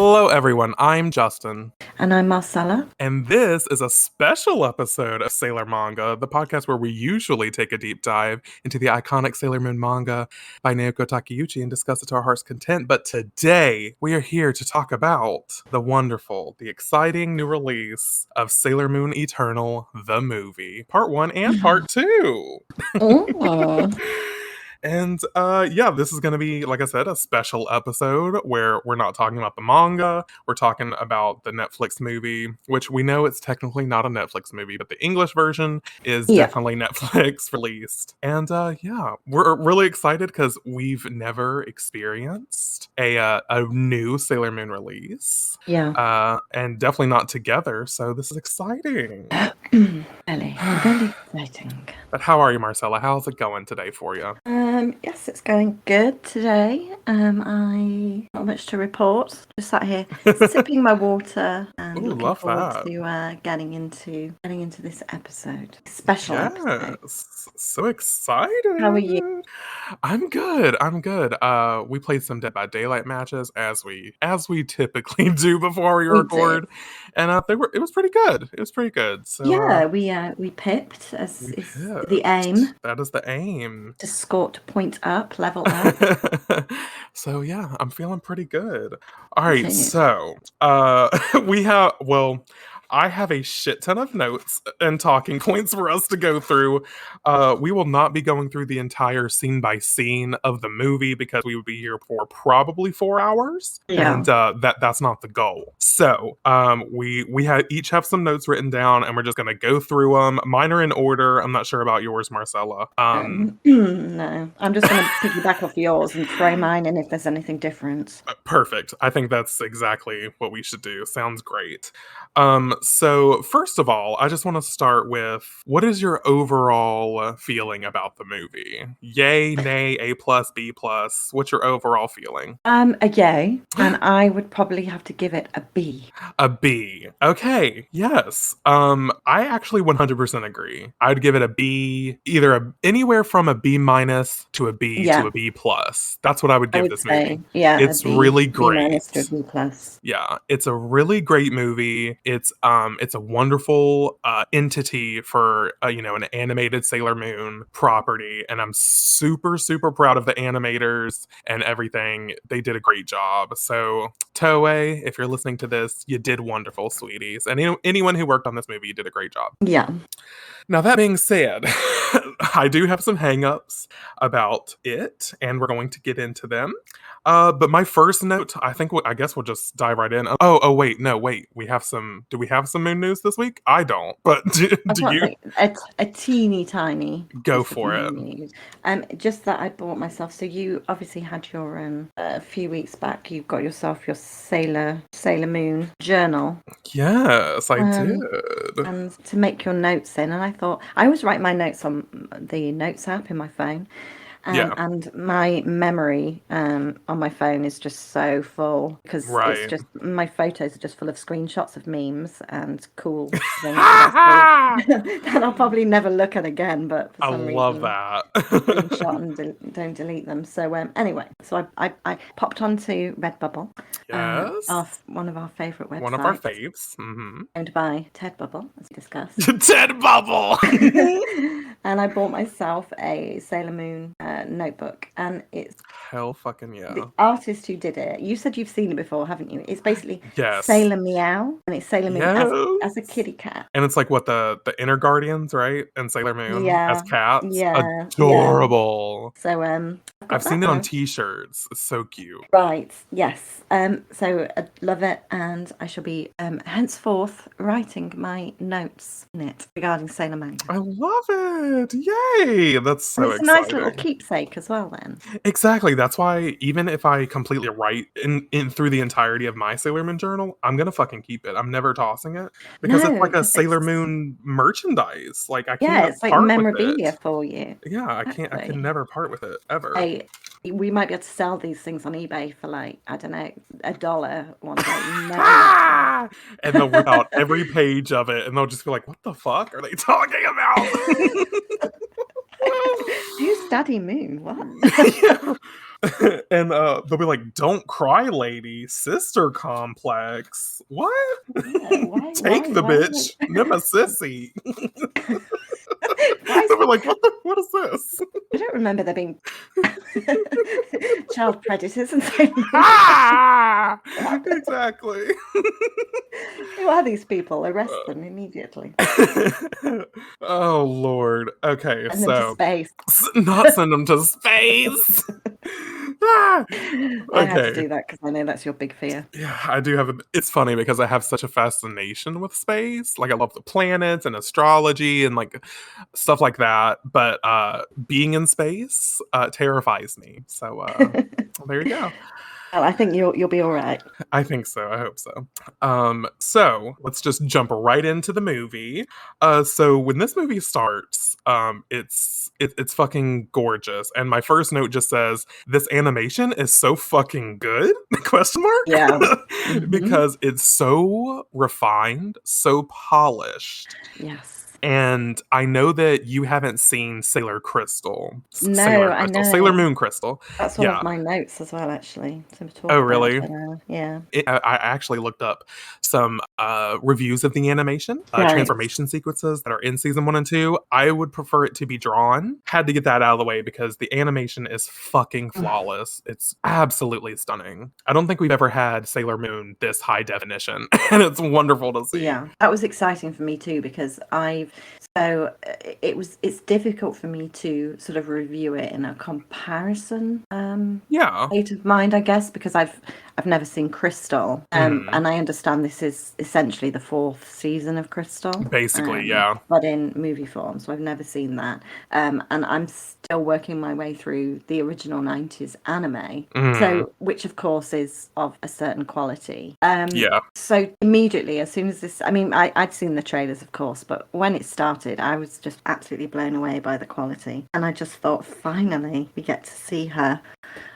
Hello, everyone. I'm Justin. And I'm Marcella. And this is a special episode of Sailor Manga, the podcast where we usually take a deep dive into the iconic Sailor Moon manga by Naoko Takeuchi and discuss it to our heart's content. But today, we are here to talk about the wonderful, the exciting new release of Sailor Moon Eternal, the movie, part 1 and part 2. Oh. And yeah, this is going to be, like I said, a special episode where we're not talking about the manga. We're talking about the Netflix movie, which we know it's technically not a Netflix movie, but the English version is definitely Netflix released. And yeah, we're really excited because we've never experienced a new Sailor Moon release. Yeah. And definitely not together. So this is exciting. Very exciting. But how are you, Marcella? How's it going today for you? Yes, it's going good today. I not much to report. Just sat here sipping my water and Ooh, looking love forward that. to getting into this episode. Special episode. So excited. How are you? I'm good. We played some Dead by Daylight matches as we typically do before we record. And it was pretty good. So yeah, we pipped as is the aim. That is the aim. To score, to point up, level up. So yeah, I'm feeling pretty good. All right, so I have a shit ton of notes and talking points for us to go through. We will not be going through the entire scene by scene of the movie because we would be here for probably 4 hours, and that's not the goal. So we each have some notes written down, and we're just gonna go through them. Mine are in order. I'm not sure about yours, Marcella. No, I'm just gonna piggyback off yours and throw mine in if there's anything different. Perfect. I think that's exactly what we should do. Sounds great. So first of all, I just want to start with, what is your overall feeling about the movie? Yay, nay, A plus, B plus. What's your overall feeling? A yay, and I would probably have to give it a B. A B. Okay. Yes. I actually 100% agree. I'd give it a B, either anywhere from a B minus to a B to a B plus. That's what I would give this movie. Yeah, it's really great. B minus to a B plus. Yeah, it's a really great movie. It's a wonderful entity for an animated Sailor Moon property, and I'm super proud of the animators and everything. They did a great job. So Toei, if you're listening to this, you did wonderful, sweeties. And anyone who worked on this movie, you did a great job. Yeah. Now, that being said, I do have some hangups about it, and we're going to get into them. But my first note, I guess we'll just dive right in. Wait. Do we have some Moon news this week? I don't, but do you? A teeny tiny. Go for it. Just that I bought myself. So you obviously had your a few weeks back. You got yourself your Sailor Moon journal. Yes, I did. And to make your notes in, and I thought I always write my notes on the notes app in my phone. And my memory on my phone is just so full because it's just my photos are just full of screenshots of memes and cool things that I'll probably never look at again. But for some love reason, that. screenshot and don't delete them. So anyway, so I popped onto Redbubble. Yes, one of our favorite websites. One of our faves. Mm-hmm. Owned by Ted Bubble, as we discussed. Ted Bubble. And I bought myself a Sailor Moon notebook, and it's hell fucking yeah. The artist who did it. You said you've seen it before, haven't you? It's basically Sailor Meow, and it's Sailor Moon as a kitty cat. And it's like what the Inner Guardians, right? And Sailor Moon as cats. Yeah, adorable. So I've seen it on T-shirts. It's so cute. Right. Yes. So I love it, and I shall be henceforth writing my notes in it regarding Sailor Manga. I love it. Yay! That's so exciting. It's a nice little keepsake as well then. Exactly. That's why even if I completely write in through the entirety of my Sailor Moon journal, I'm gonna fucking keep it. I'm never tossing it because it's like a Sailor Moon merchandise. Like I can't. Yeah, it's like memorabilia for you. Yeah, I can't. I can never part with it ever. We might be able to sell these things on eBay for like, I don't know, $1 one day. And they'll rip out every page of it and they'll just be like, what the fuck are they talking about? Who's Daddy Moon? What? And they'll be like, "Don't cry, lady. Sister complex. What? Yeah, Take the why are they? bitch. Nemesissy." Why is They'll be that? like, what is this?" I don't remember there being child predators and Sailor Moon. Ah! Exactly. Who are these people? Arrest them immediately. Oh Lord. Okay, Send them to so space. not send them to space. Ah! I had to Okay. do that because I know that's your big fear. Yeah, I do have it's funny because I have such a fascination with space. Like I love the planets and astrology and like stuff like that, but being in space terrifies me. So there you go. Well, I think you'll be all right. I think so. I hope so. So let's just jump right into the movie. So when this movie starts, it's fucking gorgeous. And my first note just says, "This animation is so fucking good?" Question Yeah. mark. Hmm. Because it's so refined, so polished. Yes. And I know that you haven't seen No, I Sailor know. Moon Crystal. That's one of Yeah. my notes as well, actually, to Oh, talk about really? it. Yeah. I actually looked up some reviews of the animation, Right. transformation sequences that are in season 1 and 2. I would prefer it to be drawn. Had to get that out of the way because the animation is fucking flawless. It's absolutely stunning. I don't think we've ever had Sailor Moon this high definition, and it's wonderful to see. Yeah, that was exciting for me too because it's difficult for me to sort of review it in a comparison Yeah. state of mind, I guess, because I've never seen Crystal, Mhm. and I understand this is essentially the fourth season of Crystal, Basically, yeah. but in movie form. So I've never seen that, and I'm still working my way through the original '90s anime. Mhm. So, which of course is of a certain quality. Yeah. So immediately, as soon as this, I mean, I'd seen the trailers, of course, but when it started, I was just absolutely blown away by the quality. And I just thought, finally, we get to see her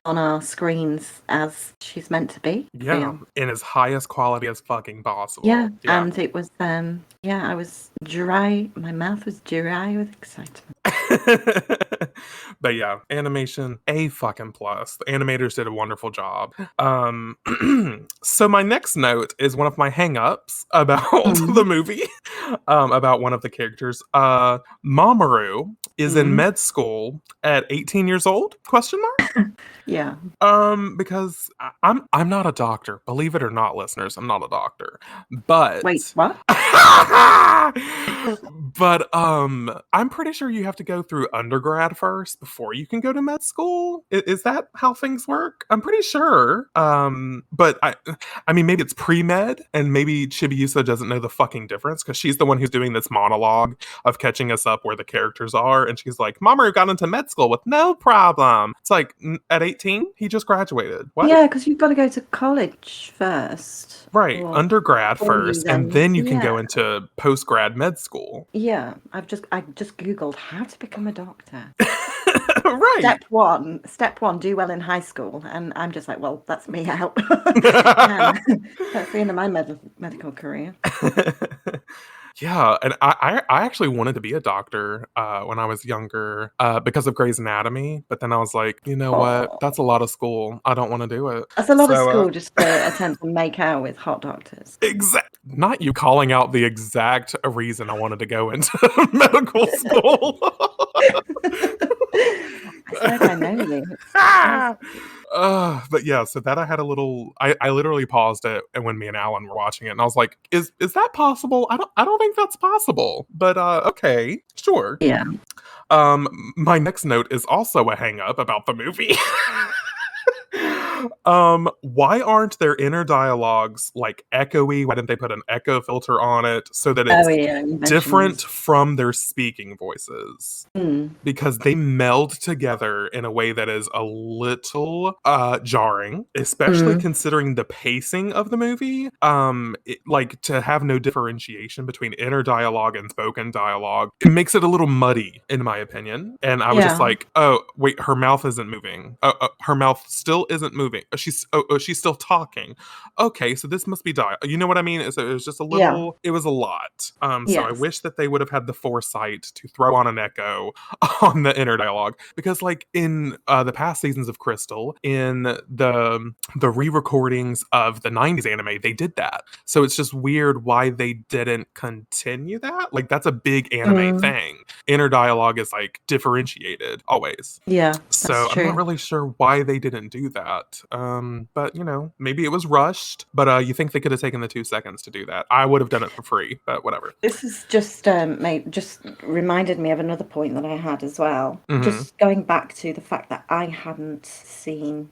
on our screens as she's meant to be. I Yeah. feel. In as highest quality as fucking Yeah, possible. Yeah. and it was, yeah, I was dry. My mouth was dry with excitement. But yeah, animation A fucking plus. The animators did a wonderful job. So my next note is one of my hangups about the Mm, movie, about one of the characters. Mamoru is in mm, med school at 18 years old? Question mark. yeah. Because I'm not a doctor. Believe it or not, listeners, I'm not a doctor. Wait, But what? but I'm pretty sure you have to go through undergrad first before you can go to med school. Is that how things work? I'm pretty sure. But I mean maybe it's pre-med and maybe Chibiusa doesn't know the fucking difference because she's the one who's doing this monologue of catching us up where the characters are and she's like, "Mamoru got into med school with no problem." It's like at 18, he just graduated. What? Yeah, because you've got to go to college first, Right, or undergrad before you first, and then. then you can Yeah, go into post-grad med school. yeah. I just googled how to become a doctor. Right. Step one, do well in high school, and I'm just like, well, that's me out. Yeah, that's the end of my medical career. Yeah, and I actually wanted to be a doctor when I was younger because of Grey's Anatomy, but then I was like, you know what? Oh, That's a lot of school. I don't want to do it. that's a lot of So, school just to attempt to make out with hot doctors. not you calling out the exact reason I wanted to go into medical school. I said I know you. It's But yeah, so that I had a little. I literally paused it, and when me and Alan were watching it, and I was like, "Is that possible? I don't think that's possible." But okay, sure. yeah. My next note is also a hang up about the movie. Why aren't their inner dialogues like echoey? Why didn't they put an echo filter on it so that Oh it's yeah, you mentioned different this. from their speaking voices? Mm, Because they meld together in a way that is a little jarring, especially mm, considering the pacing of the movie. Like to have no differentiation between inner dialogue and spoken dialogue, it makes it a little muddy, in my opinion. And I was just yeah. like, oh wait, her mouth isn't moving. Her mouth still isn't moving. moving. She's still talking. Okay, so this must be dialogue. You know what I mean? So it was just a Yeah. little. It was a lot. So I Yes. wish that they would have had the foresight to throw on an echo on the inner dialogue, because like in the past seasons of Crystal, in the re-recordings of the 90s anime, they did that. So it's just weird why they didn't continue that. Like that's a big anime Mm, thing. Inner dialogue is like differentiated always. yeah, that's So I'm not true. really sure why they didn't do that. But you know, maybe it was rushed. But you think they could have taken the 2 seconds to do that? I would have done it for free, but whatever. This has just reminded me of another point that I had as well. Hmm. Just going back to the fact that I hadn't seen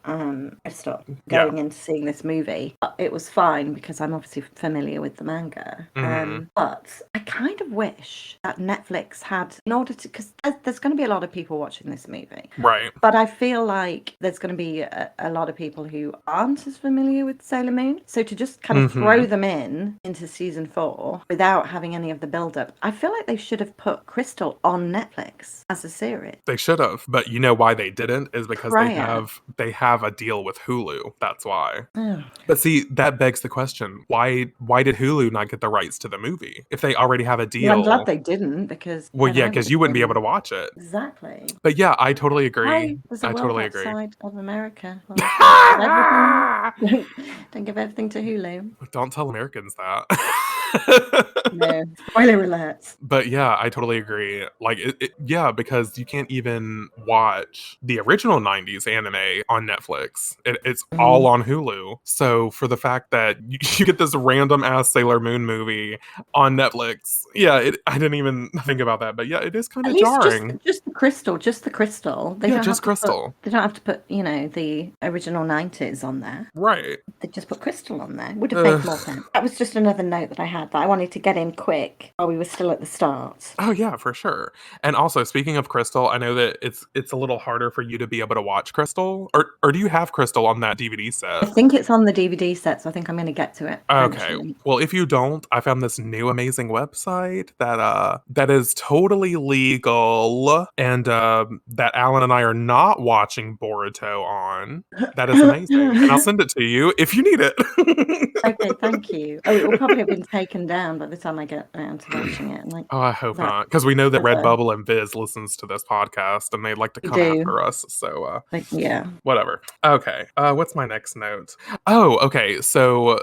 Crystal Yeah. going into seeing this movie. It was fine because I'm obviously familiar with the manga. Hmm. But I kind of wish that Netflix had, in order to, because there's going to be a lot of people watching this movie. Right. But I feel like there's going to be a lot of people who aren't as familiar with Sailor Moon. So to just kind of throw Hmm. them into season 4 without having any of the build up, I feel like they should have put Crystal on Netflix as a series They should have, but you know why they didn't is because prior. they have a deal with Hulu. That's why. Ugh. But see, that begs the question: why did Hulu not get the rights to the movie if they already have a Well, I'm glad deal? they didn't because Well, then yeah, I because would you have wouldn't be able been to watch it. exactly. But yeah, I totally agree. Hi, there's a I world totally agree. outside of America. Well, don't give everything. Don't give everything to Hulu. Don't tell Americans that. No, spoiler alert. But yeah, I totally agree. Like, yeah, because you can't even watch the original 90s anime on Netflix. It's all Mm. on Hulu. So, for the fact that you get this random ass Sailor Moon movie on Netflix, yeah, I didn't even think about that. But yeah, it is kind At of least jarring. just the crystal, just the crystal. Yeah, just Crystal. They don't have to put, the original 90s on there. Right. They just put crystal on there. Would have made Ugh. more sense. That was just another note that I had that I wanted to get in quick while we were still at the start. Oh yeah, for sure. And also, speaking of Crystal, I know that it's a little harder for you to be able to watch Crystal, or do you have Crystal on that DVD I set? think it's on the DVD set, so I think I'm going to get to it Okay. eventually. Well, if you don't, I found this new amazing website that is totally legal, and that Alan and I are not watching Boruto on. That is amazing. And I'll send it to you if you need it. Okay, thank you. Oh, it will probably have been taken down by the time I get around to watching it. Like Oh, I hope that not, because we know that other. Redbubble and Viz listens to this podcast and they like to We come do. after us. So Like, yeah. whatever. Okay. What's my next note? Oh, okay. So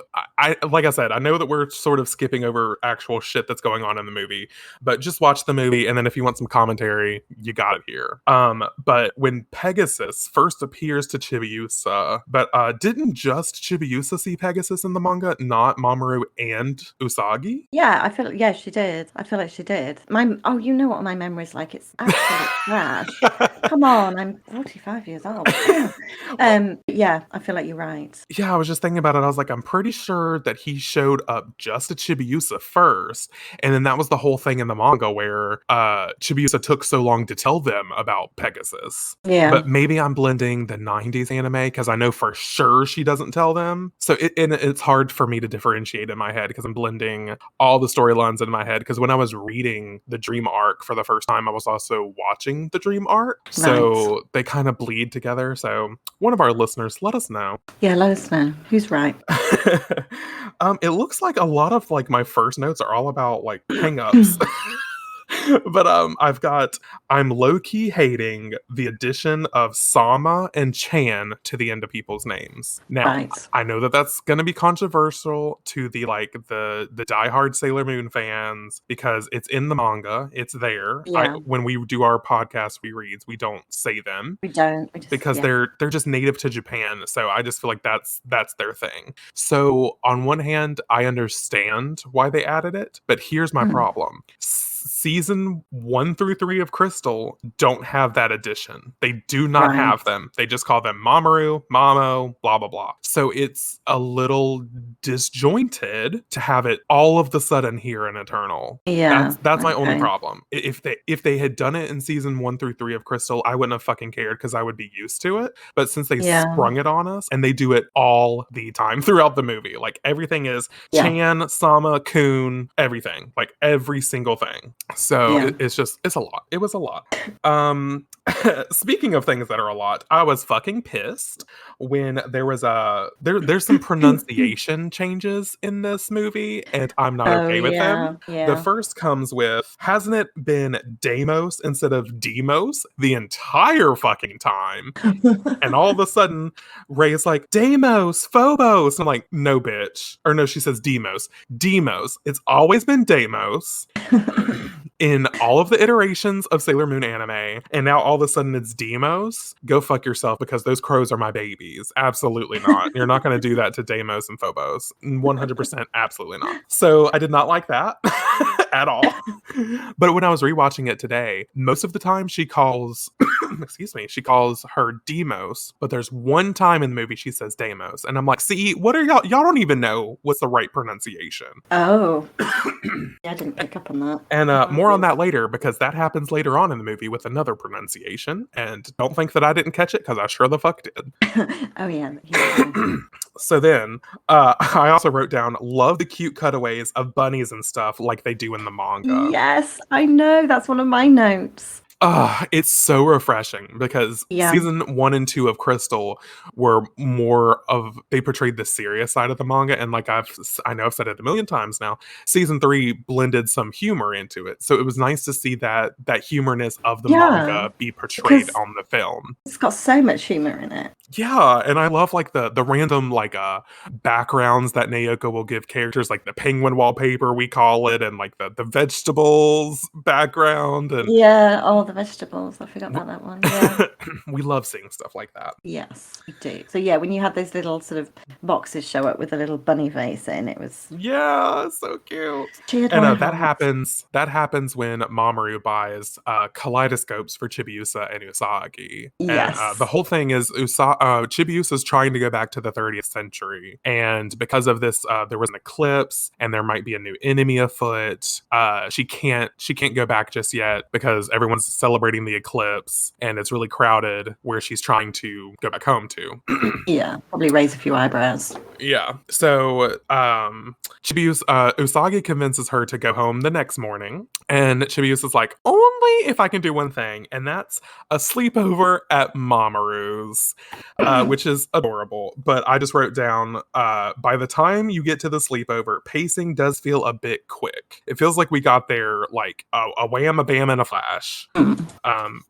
like I said, I know that we're sort of skipping over actual shit that's going on in the movie, but just watch the movie, and then if you want some commentary, you got it here. But when Pegasus first appears to Chibiusa, but didn't just Chibiusa see Pegasus in the manga, not Mamoru and Usagi? Yeah, yeah, she did. I feel like she did. Oh, you know what my memory's like. It's absolute trash. Come on, I'm 45 years old. Well, Yeah, I feel like you're right. yeah, I was just thinking about it. I was like, I'm pretty sure that he showed up just to Chibiusa first, and then that was the whole thing in the manga where Chibiusa took so long to tell them about Pegasus. Yeah, But maybe I'm blending the 90s anime because I know for sure she doesn't tell them. So it's hard for me to differentiate in my head because I'm blending all the storylines in my head. Because when I was reading the Dream arc for the first time, I was also watching the Dream arc. right. So they kind of bleed together. So one of our listeners, let us know. Yeah, let us know. Who's right? It looks like a lot of like my first notes are all about like hangups. But I'm low key hating the addition of Sama and Chan to the end of people's names. Now, Right. I know that that's going to be controversial to the diehard Sailor Moon fans because it's in the manga, it's there. I Yeah, When we do our podcast rereads, we don't say them we don't. We just, because yeah. they're just native to Japan. So I just feel like that's their thing. So on one hand, I understand why they added it, but here's my Mm, problem. Season 1 through 3 of Crystal don't have that addition. They do not right. have them. They just call them Mamoru, Mamo, blah blah blah. So it's a little disjointed to have it all of the sudden here in Eternal. Yeah, That's my only okay. problem. If they had done it in season 1 through 3 of Crystal, I wouldn't have fucking cared because I would be used to it. But since they Yeah, sprung it on us and they do it all the time throughout the movie, like everything is yeah. Chan, Sama, Kun, everything, like every single thing. So Yeah. it's a lot. It was a lot. Um, speaking of things that are a lot, I was fucking pissed when there was there's some pronunciation changes in this movie, and I'm not Oh okay with yeah, them. The yeah. first comes with, hasn't it been Deimos instead of Demos the entire fucking time? And all of a sudden, Ray's like, Deimos, Phobos. I'm like, no, bitch. Or no, she says Demos. Demos. It's always been Deimos in all of the iterations of Sailor Moon anime, and now all of a sudden it's Demos. Go fuck yourself, because those crows are my babies. Absolutely not. You're not going to do that to Deimos and Phobos. 100% absolutely not. So I did not like that at all. But when I was rewatching it today, most of the time she calls excuse me, she calls her Demos, but there's one time in the movie she says Deimos, and I'm like, see, what are y'all don't even know what's the right pronunciation. Oh, yeah, I didn't pick up on that. And Oh, more on dear. that later, because that happens later on in the movie with another pronunciation. And don't think that I didn't catch it, because I sure the fuck did. Oh yeah, yeah. So then, I also wrote down, love the cute cutaways of bunnies and stuff like they do in the manga. Yes, I know. That's one of my notes. It's so refreshing, because Yeah. season 1 and 2 of Crystal were more of, they portrayed the serious side of the manga, and like I know I've said it a million times now, season 3 blended some humor into it, so it was nice to see that humorness of the Yeah, manga be portrayed because on the film. it's got so much humor in it. Yeah, and I love like the random like backgrounds that Naoko will give characters, like the penguin wallpaper we call it, and like the vegetables background, and Yeah, all the vegetables. I forgot about that one. Yeah. we love seeing stuff like that. Yes, we do. So yeah, when you had those little sort of boxes show up with a little bunny face in, it was Yeah, so cute. cheered And my that heart. happens. That happens when Mamoru buys kaleidoscopes for Chibiusa and Usagi. And the Yes. whole thing is Chibiusa's trying to go back to the 30th century, and because of this, there was an eclipse, and there might be a new enemy afoot. She can't go back just yet because everyone's celebrating the eclipse, and it's really crowded where she's trying to go back home to. Yeah, probably raise a few eyebrows. Yeah. So Usagi convinces her to go home the next morning, and Chibiusa is like, only if I can do one thing, and that's a sleepover at Mamoru's, which is adorable. But I just wrote down, by the time you get to the sleepover, pacing does feel a bit quick. It feels like we got there like a wham, a bam, and a flash.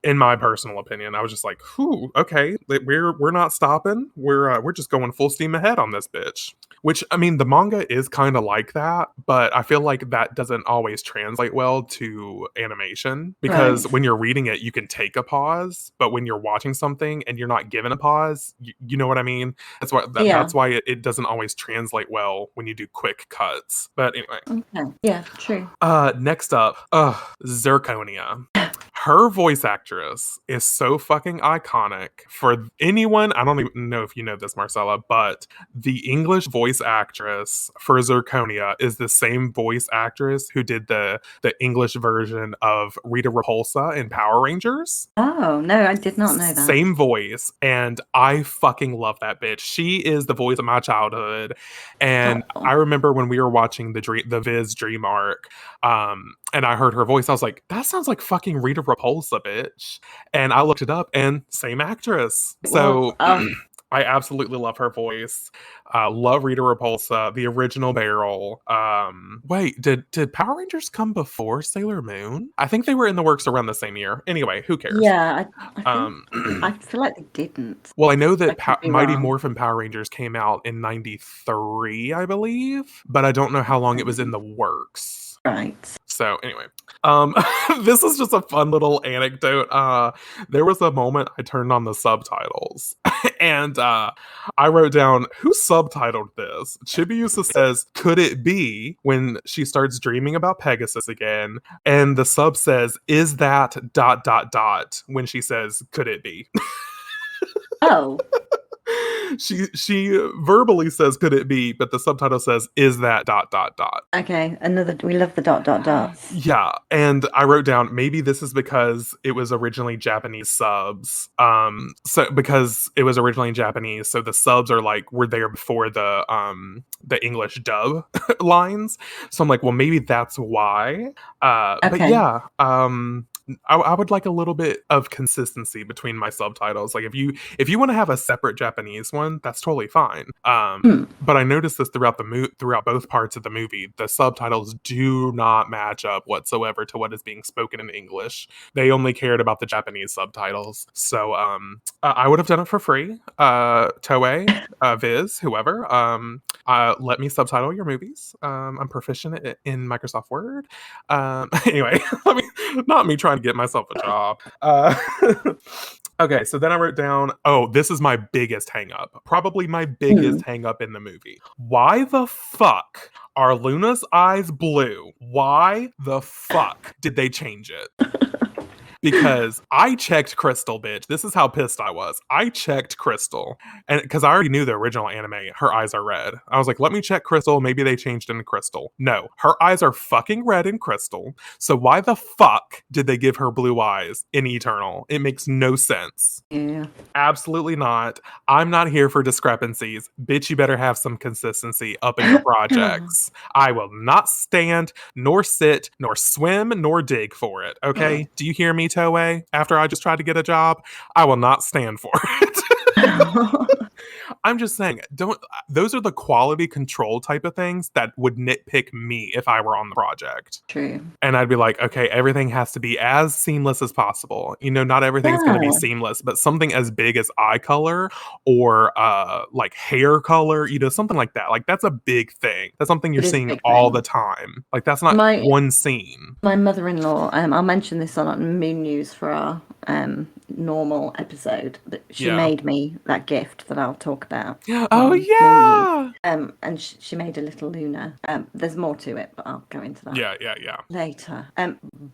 In my personal opinion, I was just like, "Whew, okay, we're not stopping. We're just going full steam ahead on this bitch." Which, I mean, the manga is kind of like that, but I feel like that doesn't always translate well to animation, because Right. when you're reading it, you can take a pause, but when you're watching something and you're not given a pause, you know what I mean? Yeah. That's why it doesn't always translate well when you do quick cuts. But anyway, Okay. Yeah, true. next up, Zirconia. Her voice actress is so fucking iconic. For anyone, I don't even know if you know this, Marcella, but the English voice actress for Zirconia is the same voice actress who did the English version of Rita Repulsa in Power Rangers. Oh, no, I did not know that. Same voice, and I fucking love that bitch. She is the voice of my childhood, and Oh, I remember when we were watching the Viz Dream Arc, and I heard her voice, I was like, that sounds like fucking Rita Repulsa, bitch. And I looked it up, and same actress. it was. So Oh, I absolutely love her voice. Love Rita Repulsa, the original Beryl. Wait, did Power Rangers come before Sailor Moon? I think they were in the works around the same year. Anyway, who cares? yeah, I think Um, I feel like they didn't. well, I know I that could be Mighty wrong. Morphin Power Rangers came out in '93, I believe, but I don't know how long it was in the works. Right. So anyway, um, this is just a fun little anecdote. There was a moment I turned on the subtitles, and I wrote down, who subtitled this? Chibiusa says, "Could it be?" when she starts dreaming about Pegasus again, and the sub says, "Is that dot dot dot?" when she says, "Could it be?" Oh, She verbally says, "Could it be?" But the subtitle says, "Is that dot dot dot?" Okay, another. We love the dot dot dots. Yeah, and I wrote down maybe this is because it was originally Japanese subs. So because it was originally Japanese, so the subs are like were there before the English dub lines. So I'm like, well, maybe that's why. But Okay. yeah, I would like a little bit of consistency between my subtitles. Like if you want to have a separate Japanese one, that's totally fine. Hmm. But I noticed this throughout both parts of the movie. The subtitles do not match up whatsoever to what is being spoken in English. They only cared about the Japanese subtitles. So I would have done it for free. Toei, Viz, whoever, let me subtitle your movies. I'm proficient in Microsoft Word. Anyway, not me trying to get myself a job. Okay, so then I wrote down, oh, this is my biggest hang up. Probably my Hmm. biggest hang up in the movie. Why the fuck are Luna's eyes blue? Why the fuck did they change it? Because I checked Crystal, bitch. This is how pissed I was. I checked Crystal, and because I already knew the original anime, her eyes are red. I was like, let me check Crystal. Maybe they changed it in Crystal. No, her eyes are fucking red in Crystal. So why the fuck did they give her blue eyes in Eternal? It makes no sense. Yeah. Absolutely not. I'm not here for discrepancies. Bitch, you better have some consistency up in your projects. I will not stand, nor sit, nor swim, nor dig for it. Okay? Do you hear me, Toei? After I just tried to get a job, I will not stand for it. I'm just saying, don't those are the quality control type of things that would nitpick me if I were on the project. True. And I'd be like, okay, everything has to be as seamless as possible. Not everything's going to be Yeah. seamless, but something as big as eye color or like hair color, something like that. Like that's a big thing. That's something you're It is a seeing big all the thing. time. Like that's not My one scene. my mother-in-law, I'll mention this on Moon News for our normal episode, that she Yeah. made me that gift that I'll talk about Oh on Moon News. yeah. And she made a little Luna. There's more to it, but I'll go into that Yeah. later.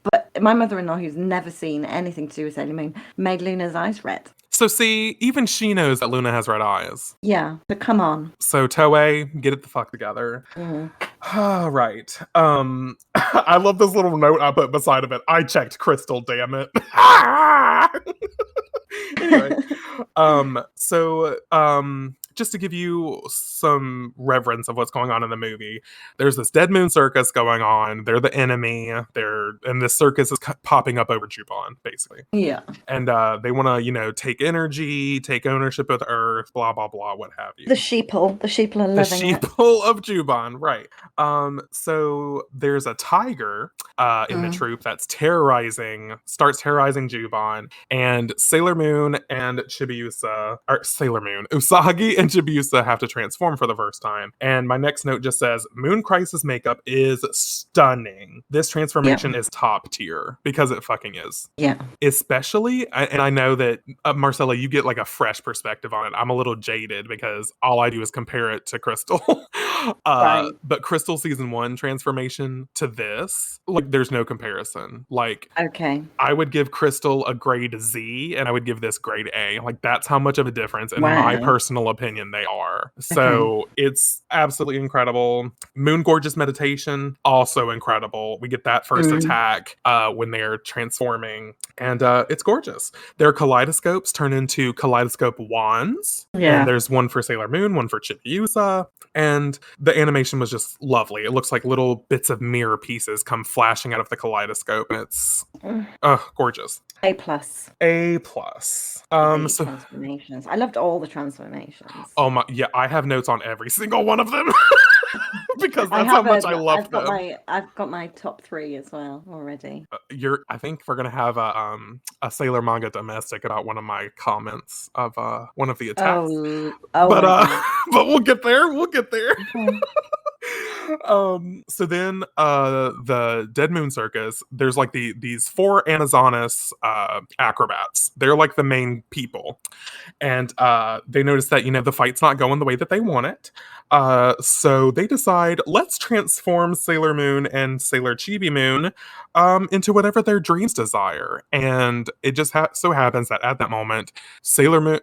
But my mother-in-law, who's never seen anything to do with Sailor Moon, made Luna's eyes red. So see, even she knows that Luna has red eyes. Yeah, but come on. So Toei, get it the fuck together. Mm. Right. I love this little note I put beside of it. I checked Crystal, damn it. Anyway, just to give you some reverence of what's going on in the movie, there's this Dead Moon Circus going on. They're the enemy. And this circus is popping up over Juban, basically. Yeah. And they want to, take energy, take ownership of the earth, blah blah blah, what have you. The sheeple are The loving it. sheeple of Juban, right? So there's a tiger in the troop that's starts terrorizing Juban, and Sailor Moon and Chibiusa, or Sailor Moon, Usagi and Chibiusa have to transform for the first time. And my next note just says, Moon Crisis makeup is stunning. This transformation is top tier because it fucking is. Yeah. Especially, and I know that Marcella, you get like a fresh perspective on it. I'm a little jaded because all I do is compare it to Crystal. Right. But Crystal season 1 transformation to this, like, there's no comparison. Like, Okay. I would give Crystal a grade Z and I would give this grade A. Like, that's how much of a difference, in my Wow. personal opinion, they are. So it's absolutely incredible. Moon Gorgeous Meditation, also incredible. We get that first attack when they're transforming, and it's gorgeous. Their kaleidoscopes turn into kaleidoscope wands. Yeah. And there's one for Sailor Moon, one for Chibiusa. And the animation was just lovely. It looks like little bits of mirror pieces come flashing out of the kaleidoscope. And it's gorgeous. A plus. A plus. The So transformations. I loved all the transformations. oh my, yeah, I have notes on every single one of them because that's how much I love them. I've got my top 3 as well already. I think we're gonna have a Sailor Manga domestic about one of my comments of one of the attacks. Oh But my God. but we'll get there. We'll get there. Okay. So then the Dead Moon Circus, there's like these four Amazonas acrobats. They're like the main people. And they notice that, the fight's not going the way that they want it. So they decide, let's transform Sailor Moon and Sailor Chibi Moon into whatever their dreams desire. And it just so happens that at that moment, Sailor Moon,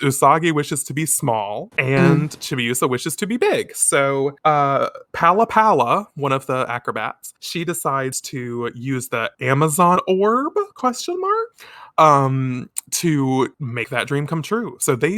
Usagi wishes to be small, Mm. and Chibiusa wishes to be big. So Pala Pala, one of the acrobats, she decides to use the Amazon orb, question mark, to make that dream come true. So they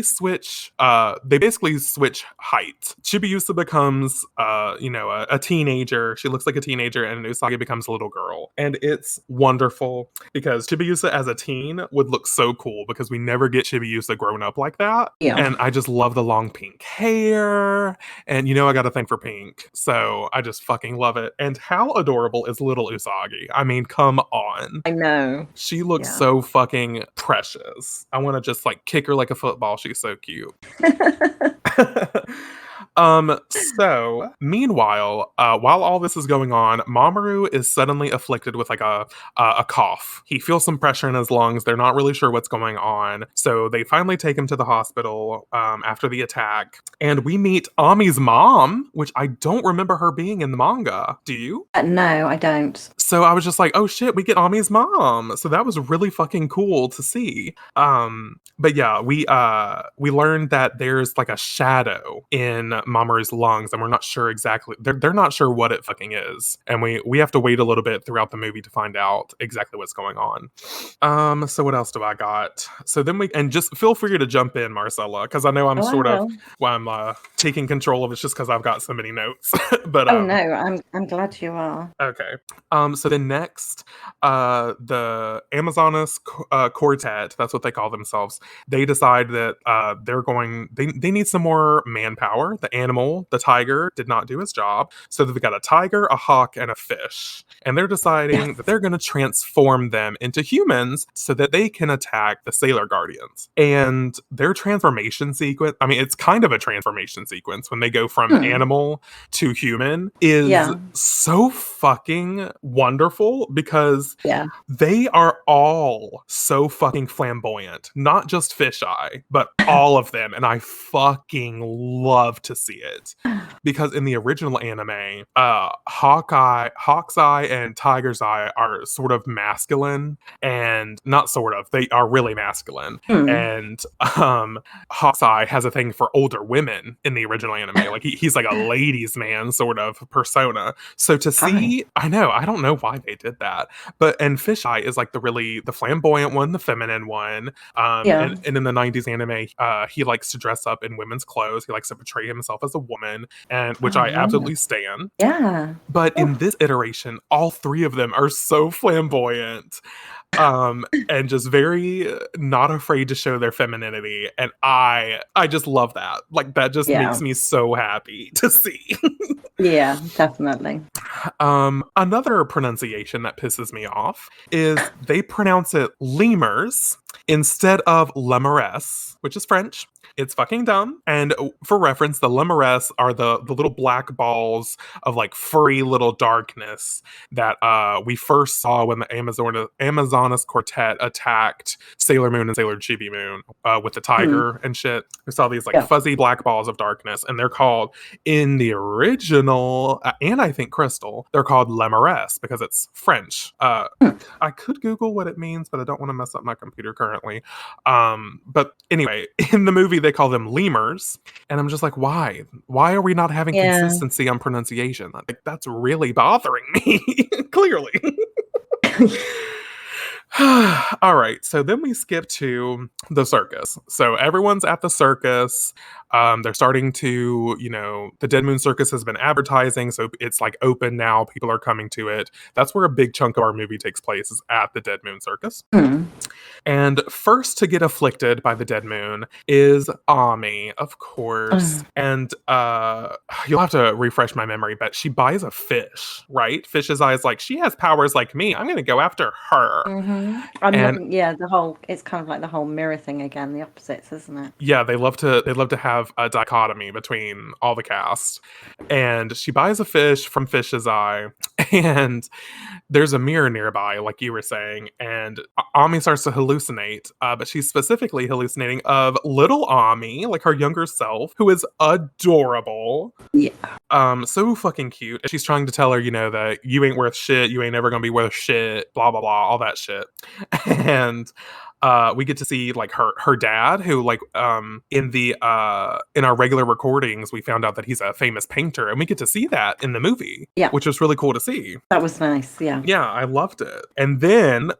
basically switch heights. Chibiusa becomes a teenager. She looks like a teenager, and Usagi becomes a little girl. And it's wonderful because Chibiusa as a teen would look so cool because we never get Chibiusa grown up like that. Yeah. And I just love the long pink hair. And I got a thing for pink. So I just fucking love it. And how adorable is little Usagi? I mean, come on. I know. She looks Yeah. so fucking precious. I want to just like kick her like a football. She's so cute. So meanwhile, while all this is going on, Mamoru is suddenly afflicted with like a cough. He feels some pressure in his lungs. They're not really sure what's going on. So they finally take him to the hospital after the attack. And we meet Ami's mom, which I don't remember her being in the manga. Do you? No, I don't. So I was just like, oh shit, we get Ami's mom. So that was really fucking cool to see. But yeah, we learned that there's like a shadow in Mamoru's lungs, and we're not sure exactly. They're not sure what it fucking is, and we have to wait a little bit throughout the movie to find out exactly what's going on. So what else do I got? So then and just feel free to jump in, Marcella, because I know I'm Oh, I sort of will. I'm taking control of it just because I've got so many notes. But Oh no, I'm glad you are. okay. So then next, the Amazonas Quartet, that's what they call themselves, they decide that they need some more manpower. The animal, the tiger, did not do his job. So they've got a tiger, a hawk, and a fish. And they're deciding that they're going to transform them into humans so that they can attack the Sailor Guardians. And their transformation sequence, I mean, it's kind of a transformation sequence when they go from Hmm. animal to human, is Yeah. so fucking wonderful because Yeah. they are all so fucking flamboyant. Not just Fisheye, but all of them. And I fucking love to see it. Because in the original anime, Hawk's Eye and Tiger's Eye are sort of masculine, and not sort of, they are really masculine. Hmm. And Hawk's Eye has a thing for older women in the original anime. Like he's like a ladies' man sort of persona. So to Hi. see, I don't know why they did that, and Fisheye is like the flamboyant one, the feminine one. Yeah. And in the '90s anime, he likes to dress up in women's clothes. He likes to portray himself as a woman, and which Oh I yeah. absolutely stan. Yeah. But in Oh, this iteration, all three of them are so flamboyant, and just very not afraid to show their femininity, and I just love that. Like that just yeah. makes me so happy to see. Yeah, definitely. Another pronunciation that pisses me off is they pronounce it lemurs instead of lemures, which is French. It's fucking dumb. And for reference, the lemures are the little black balls of like furry little darkness that we first saw when the Amazonas Quartet attacked Sailor Moon and Sailor Chibi Moon with the Hmm. tiger and shit. We saw these like Yeah. fuzzy black balls of darkness, and they're called in the original, and I think Crystal, they're called lemures because it's French. Hmm. I could Google what it means, but I don't want to mess up my computer currently. But anyway, in the movie they call them lemurs, and I'm just like, why? Why are we not having Yeah. consistency on pronunciation? Like that's really bothering me. Clearly. All right, so then we skip to the circus. So everyone's at the circus. They're starting to, the Dead Moon Circus has been advertising, so it's like open now. People are coming to it. That's where a big chunk of our movie takes place, is at the Dead Moon Circus. Hmm. And first to get afflicted by the Dead Moon is Ami, of course. Oh. And you'll have to refresh my memory, but she buys a fish, right? Fish's Eye is like, she has powers like me. I'm going to go after her. I'm And loving, yeah, the whole, it's kind of like the whole mirror thing again, the opposites, isn't it? yeah, they love to have a dichotomy between all the cast. And she buys a fish from Fish's Eye, and there's a mirror nearby, like you were saying, and Ami starts to hallucinate, but she's specifically hallucinating of little Ami, like her younger self, who is adorable. Yeah. So fucking cute. And she's trying to tell her, you know, that you ain't worth shit, you ain't ever gonna be worth shit, blah blah blah, all that shit. And we get to see like her dad, who like in our regular recordings we found out that he's a famous painter, and we get to see that in the movie, Yeah. which was really cool to see. That was nice. Yeah. Yeah, I loved it. And then,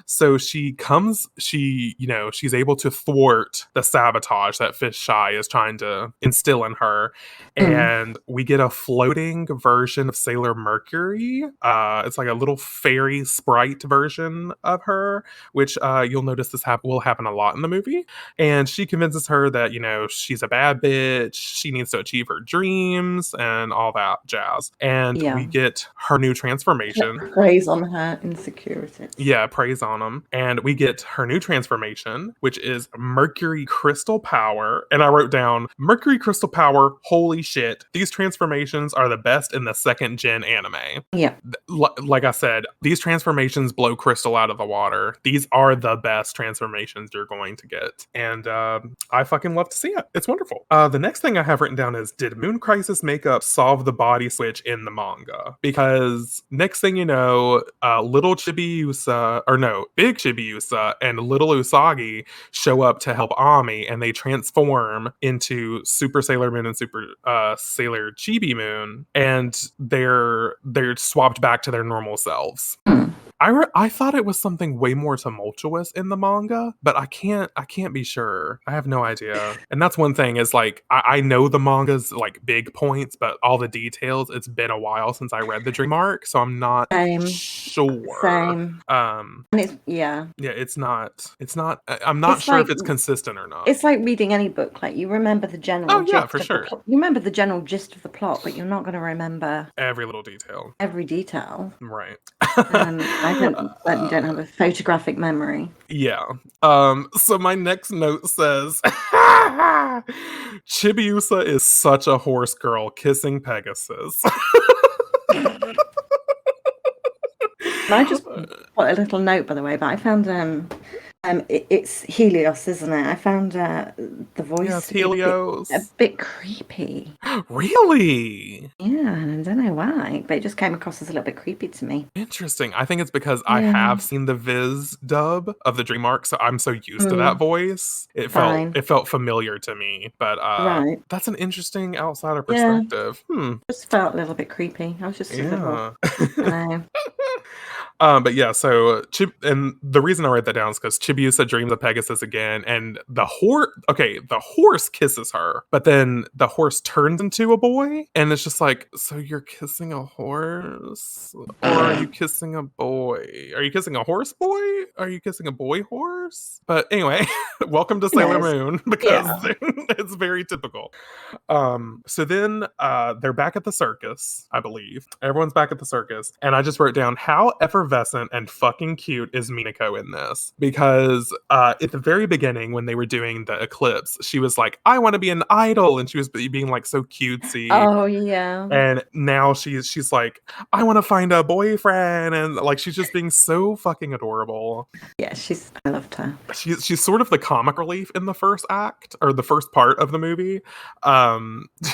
so she comes, you know, she's able to thwart the sabotage that Fish Shy is trying to instill in her. Mm. And we get a floating version of Sailor Mercury. It's like a little fairy sprite version of her, which you'll notice this will happen a lot in the movie. And she convinces her that, you know, she's a bad bitch, she needs to achieve her dreams and all that jazz. And Yeah. we get her new transformation. Praise on her insecurities. Yeah, praise on them. And we get her new transformation, which is Mercury Crystal Power. And I wrote down Mercury Crystal Power, holy shit. These transformations are the best in the second gen anime. Yeah. Like I said, these transformations blow Crystal out of the water. These are the best transformations you're going to get. And I fucking love to see it. It's wonderful. The next thing I have written down is, did Moon Crisis makeup solve the body switch in the manga? Because next thing you know, little Chibiusa, or no, big Chibiusa and little Usagi show up to help Ami, and they transform into Super Sailor Moon and Super Sailor Chibi Moon, and they're swapped back to their normal selves. Mm. I thought it was something way more tumultuous in the manga, but I can't be sure. I have no idea. And that's one thing, is like I know the manga's like big points, but all the details, it's been a while since I read the Dream Arc, so I'm not sure. Same. And it's, yeah. Yeah, it's not I'm not It's sure like, if it's consistent or not. it's like reading any book. Like, you remember the general Oh yeah, gist for of sure. the plot. You remember the general gist of the plot, but you're not going to remember Every little detail. every detail. Right. I don't have a photographic memory. Yeah. So my next note says Chibiusa is such a horse girl kissing Pegasus. And I just put a little note, by the way, but I found it's Helios, isn't it? I found the voice, Yes, Helios. a bit creepy. Really? Yeah, I don't know why, but it just came across as a little bit creepy to me. Interesting. I think it's because I have seen the Viz dub of the Dream Arc, so I'm so used to that voice. It felt familiar to me, but that's an interesting outsider perspective. Yeah. Just felt a little bit creepy. I was just a little. But yeah, so and the reason I write that down is because Chibiusa dreams of Pegasus again, and the horse kisses her, but then the horse turns into a boy, and it's just like, so you're kissing a horse, or are you kissing a boy? Are you kissing a horse boy? Are you kissing a boy horse? But anyway, welcome to Sailor Moon, because it's very typical. So then they're back at the circus, I believe. Everyone's back at the circus, and I just wrote down, how effervescent and fucking cute is Minako in this? Because at the very beginning, when they were doing the eclipse, she was like, I want to be an idol, and she was being like so cutesy. Oh yeah. And now she's like, I want to find a boyfriend, and like she's just being so fucking adorable. Yeah, I loved her. She's sort of the comic relief in the first act, or the first part of the movie.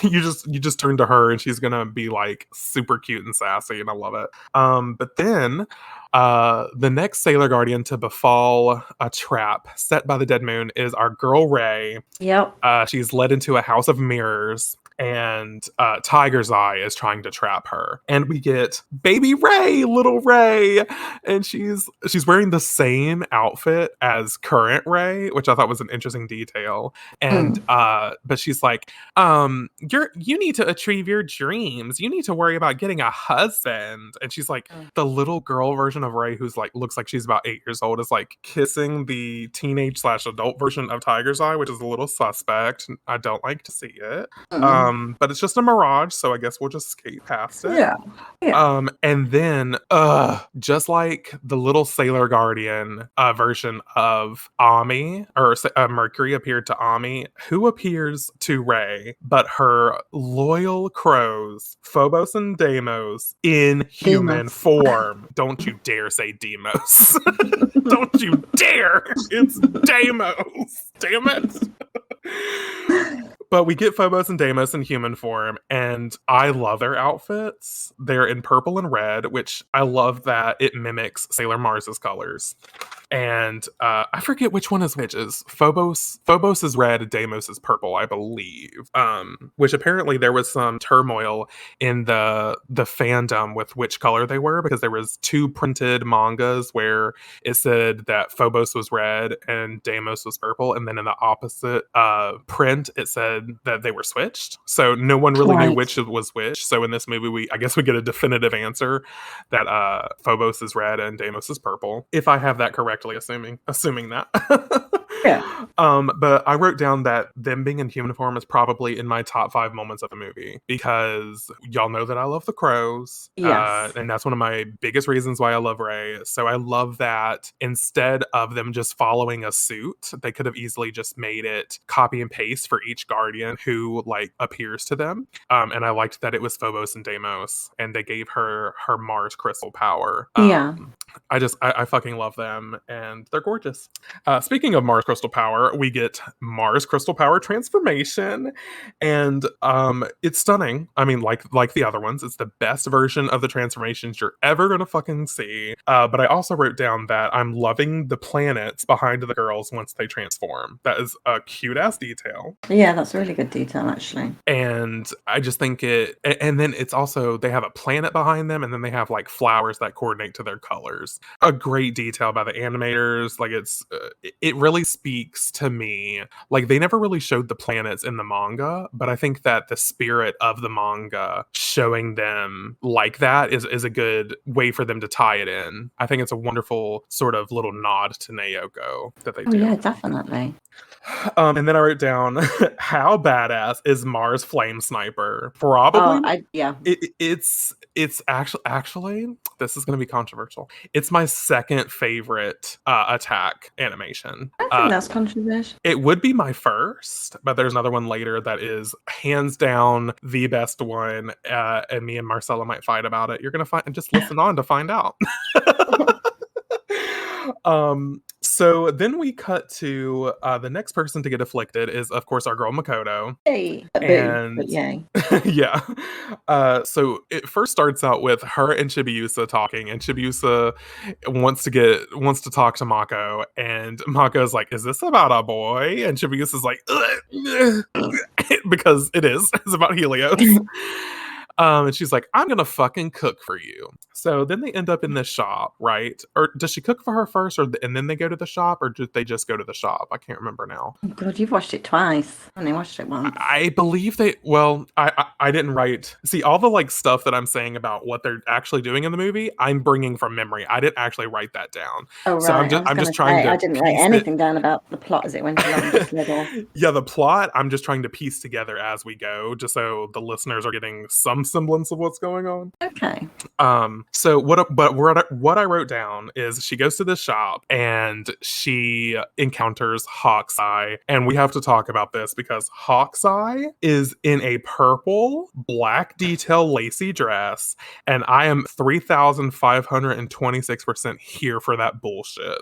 You just turn to her and she's gonna be like super cute and sassy, and I love it. But then the next Sailor Guardian to befall a trap set by the Dead Moon is our girl Ray. Yep. She's led into a house of mirrors, and Tiger's Eye is trying to trap her. And we get baby Ray, little Ray, and she's wearing the same outfit as current Ray, which I thought was an interesting detail. And but she's like, you need to achieve your dreams. You need to worry about getting a husband. And she's like, the little girl version of Ray, who's like looks like she's about 8 years old, is like kissing the teenage/adult version of Tiger's Eye, which is a little suspect. I don't like to see it. But it's just a mirage, so I guess we'll just skate past it. Yeah. Yeah. And then, just like the little Sailor Guardian version of Ami, or Mercury appeared to Ami, who appears to Rey, but her loyal crows, Phobos and Deimos, in human Demos. form. Don't you dare say Demos. Don't you dare! It's Deimos! Damn it! But we get Phobos and Deimos in human form, and I love their outfits. They're in purple and red, which I love that it mimics Sailor Mars's colors. And I forget which one is which. Is Phobos is red, Deimos is purple, I believe. Which apparently there was some turmoil in the fandom with which color they were, because there was 2 printed mangas where it said that Phobos was red and Deimos was purple, and then in the opposite print it said that they were switched. So no one really knew Right. which was which. So in this movie, I guess we get a definitive answer that Phobos is red and Deimos is purple. If I have that correctly, assuming that. Yeah. But I wrote down that them being in human form is probably in my top 5 moments of the movie, because y'all know that I love the crows, Yes. and that's one of my biggest reasons why I love Rey. So I love that instead of them just following a suit, they could have easily just made it copy and paste for each guardian who like appears to them. And I liked that it was Phobos and Deimos, and they gave her Mars crystal power. Yeah. I fucking love them, and they're gorgeous. Speaking of Mars crystal power, we get Mars crystal power transformation, and it's stunning. I mean, like the other ones, it's the best version of the transformations you're ever gonna fucking see. But I also wrote down that I'm loving the planets behind the girls once they transform. That is a cute ass detail. Yeah, that's a really good detail, actually. And I just think and then it's also, they have a planet behind them, and then they have like flowers that coordinate to their colors. A great detail by the animators. Like it really speaks to me. Like they never really showed the planets in the manga, but I think that the spirit of the manga showing them like that is a good way for them to tie it in. I think it's a wonderful sort of little nod to Naoko that they Oh, do. yeah, definitely. And then I wrote down, how badass is Mars Flame Sniper? Probably. Yeah. It's actually this is going to be controversial. It's my second favorite attack animation. I think that's controversial. It would be my first, but there's another one later that is hands down the best one. And me and Marcella might fight about it. You're gonna find, and just listen on to find out. So then we cut to the next person to get afflicted is, of course, our girl Makoto. Yay. Boo, And but yay. yeah. So it first starts out with her and Chibiusa talking, and Chibiusa wants to talk to Mako, and Mako's like, "Is this about a boy?" And Chibiusa's like, "Ugh." Because it is. It's about Helios. And she's like, "I'm gonna fucking cook for you." So then they end up in this shop, right? Or does she cook for her first, and then they go to the shop, or did they just go to the shop? I can't remember now. Oh, God, you've watched it twice. I only watched it once. I believe they. Well, I didn't write. See, all the like stuff that I'm saying about what they're actually doing in the movie, I'm bringing from memory. I didn't actually write that down. Oh, right. So I'm just trying to. I didn't write anything down about the plot as it went along. Just little. Yeah, the plot, I'm just trying to piece together as we go, just so the listeners are getting some semblance of what's going on. Okay. So what I wrote down is she goes to the shop and she encounters Hawkeye, and we have to talk about this because Hawkeye is in a purple black detail lacy dress, and I am 3,526% here for that bullshit.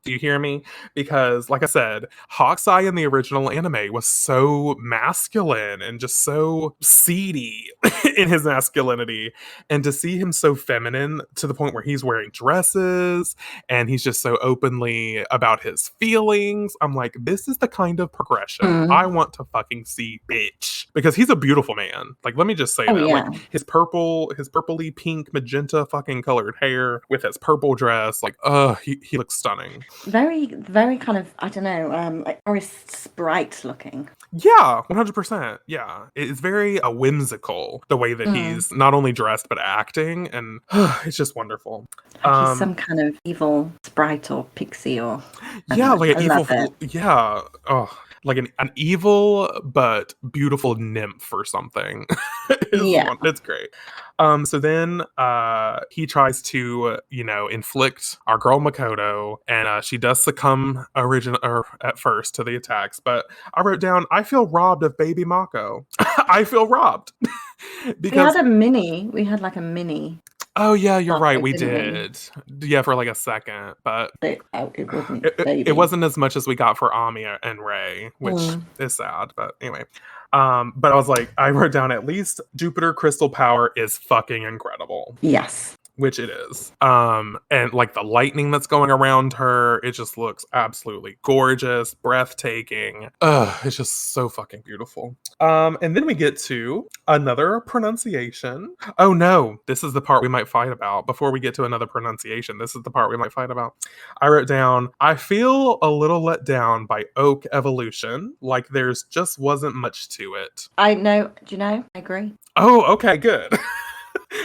Do you hear me? Because, like I said, Hawkeye in the original anime was so masculine and just so seedy in his masculinity. And to see him so feminine to the point where he's wearing dresses and he's just so openly about his feelings, I'm like, this is the kind of progression I want to fucking see, bitch. Because he's a beautiful man. Like, let me just say that. Yeah. Like, his purpley pink magenta fucking colored hair with his purple dress, like, he looks stunning. Very, very kind of, I don't know, like Forest Sprite looking. Yeah, 100%. Yeah. It's very whimsical, the way that he's not only dressed, but acting. And it's just wonderful. Like he's some kind of evil sprite or pixie or... Yeah, like an evil... it. Yeah. Oh. like an evil but beautiful nymph or something. Yeah. It's great. So then he tries to, inflict our girl Makoto, and she does succumb at first to the attacks. But I wrote down, I feel robbed of baby Mako. I feel robbed We had because a mini. We had like a mini oh yeah, you're right, Mako, we didn't we? did. Yeah, for like a second, but It wasn't it baby. wasn't as much as we got for Ami and Ray, which Mm. is sad. But anyway, but I was like, I wrote down at least Jupiter Crystal Power is fucking incredible, Yes. which it is. And like the lightning that's going around her, it just looks absolutely gorgeous, breathtaking. It's just so fucking beautiful. And then we get to another pronunciation. Oh no, this is the part we might fight about. Before we get to another pronunciation, this is the part we might fight about. I wrote down, I feel a little let down by Oak Evolution. Like there's just wasn't much to it. I know. Do you know? I agree. Oh, okay, good.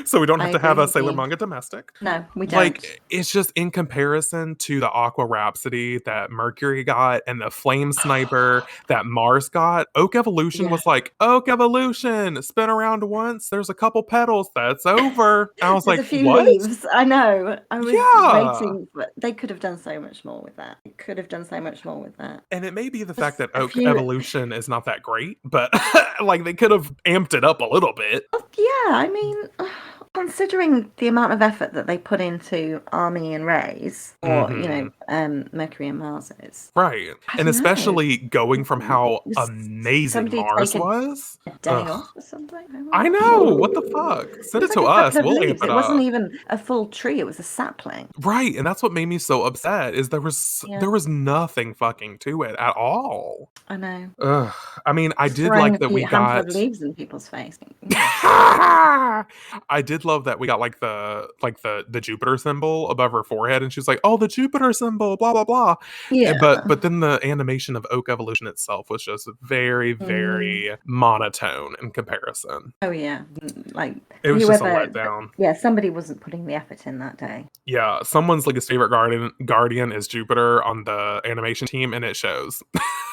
So we don't I have to agree have a with Sailor you. Manga domestic. No, we don't. Like, it's just in comparison to the Aqua Rhapsody that Mercury got and the Flame Sniper that Mars got. Oak Evolution Yeah. was like, Oak Evolution, spin around once, there's a couple petals, that's over. And I was There's like, a few what? leaves. I know. I was Yeah. waiting, but they could have done so much more with that. They could have done so much more with that. And it may be the fact Just that a Oak few. Evolution is not that great, but like they could have amped it up a little bit. Yeah, I mean, considering the amount of effort that they put into Army and Ray's, or Hmm. Mercury and Mars's, Right. I And don't know. especially going from how Was amazing somebody Mars taken was. a day Ugh. off or something? I know. What the fuck? It Send was it like to a couple us. of We'll amp leaves. it It wasn't up. even a full tree. It was a sapling. Right. And that's what made me so upset is Yeah, there was nothing fucking to it at all. I know. Ugh. I mean, I Just did throwing like a that few we handful of got leaves in people's face. I did love that we got like the Jupiter symbol above her forehead, and she was like, "Oh, the Jupiter symbol, blah blah blah." Yeah. But then the animation of Oak Evolution itself was just very Mm. very monotone in comparison. Oh yeah. Like It was just a whoever. letdown. Yeah, somebody wasn't putting the effort in that day. Yeah, someone's like his favorite guardian is Jupiter on the animation team, and it shows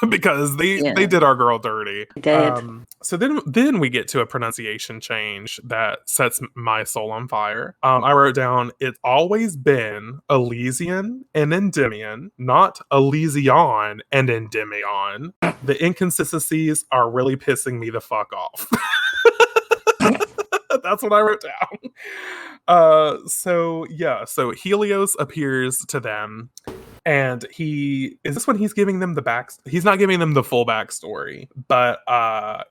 because they Yeah, did our girl dirty. they did. So then we get to a pronunciation change that sets my soul on fire. I wrote down, it's always been Elysian and Endymion, not Elysion and Endymion. The inconsistencies are really pissing me the fuck off. That's what I wrote down. So yeah, so Helios appears to them, and he is this when he's giving them the back, he's not giving them the full backstory, but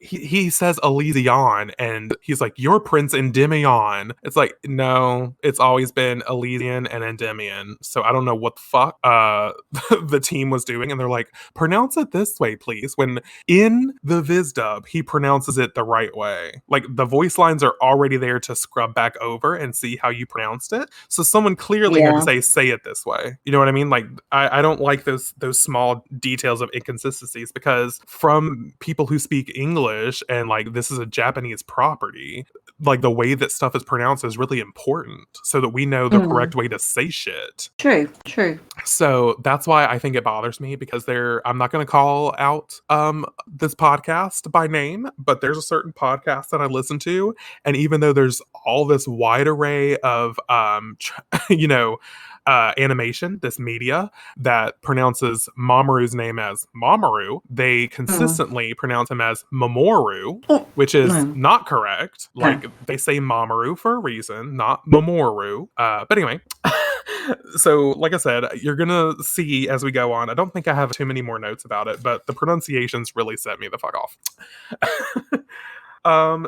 he says Elysion, and he's like, you're Prince Endymion. It's like, no, it's always been Elysian and Endymion. So I don't know what the fuck the team was doing, and they're like, pronounce it this way please, when in the viz dub he pronounces it the right way. Like the voice lines are already there to scrub back over and see how you pronounced it, so someone clearly had to Yeah. say it this way. You know what I mean? Like I don't like those small details of inconsistencies, because from people who speak English, and like this is a Japanese property, like the way that stuff is pronounced is really important so that we know the Mm. correct way to say shit. True, true. So that's why I think it bothers me, because I'm not going to call out this podcast by name, but there's a certain podcast that I listen to, and even though there's all this wide array of you know, animation, this media that pronounces Mamoru's name as Mamoru, they Mm. consistently pronounce him as Mamoru, Oh, which is no. not correct. No. Like they say Mamoru for a reason, not Mamoru. But anyway, so like I said, you're gonna see as we go on. I don't think I have too many more notes about it, but the pronunciations really set me the fuck off.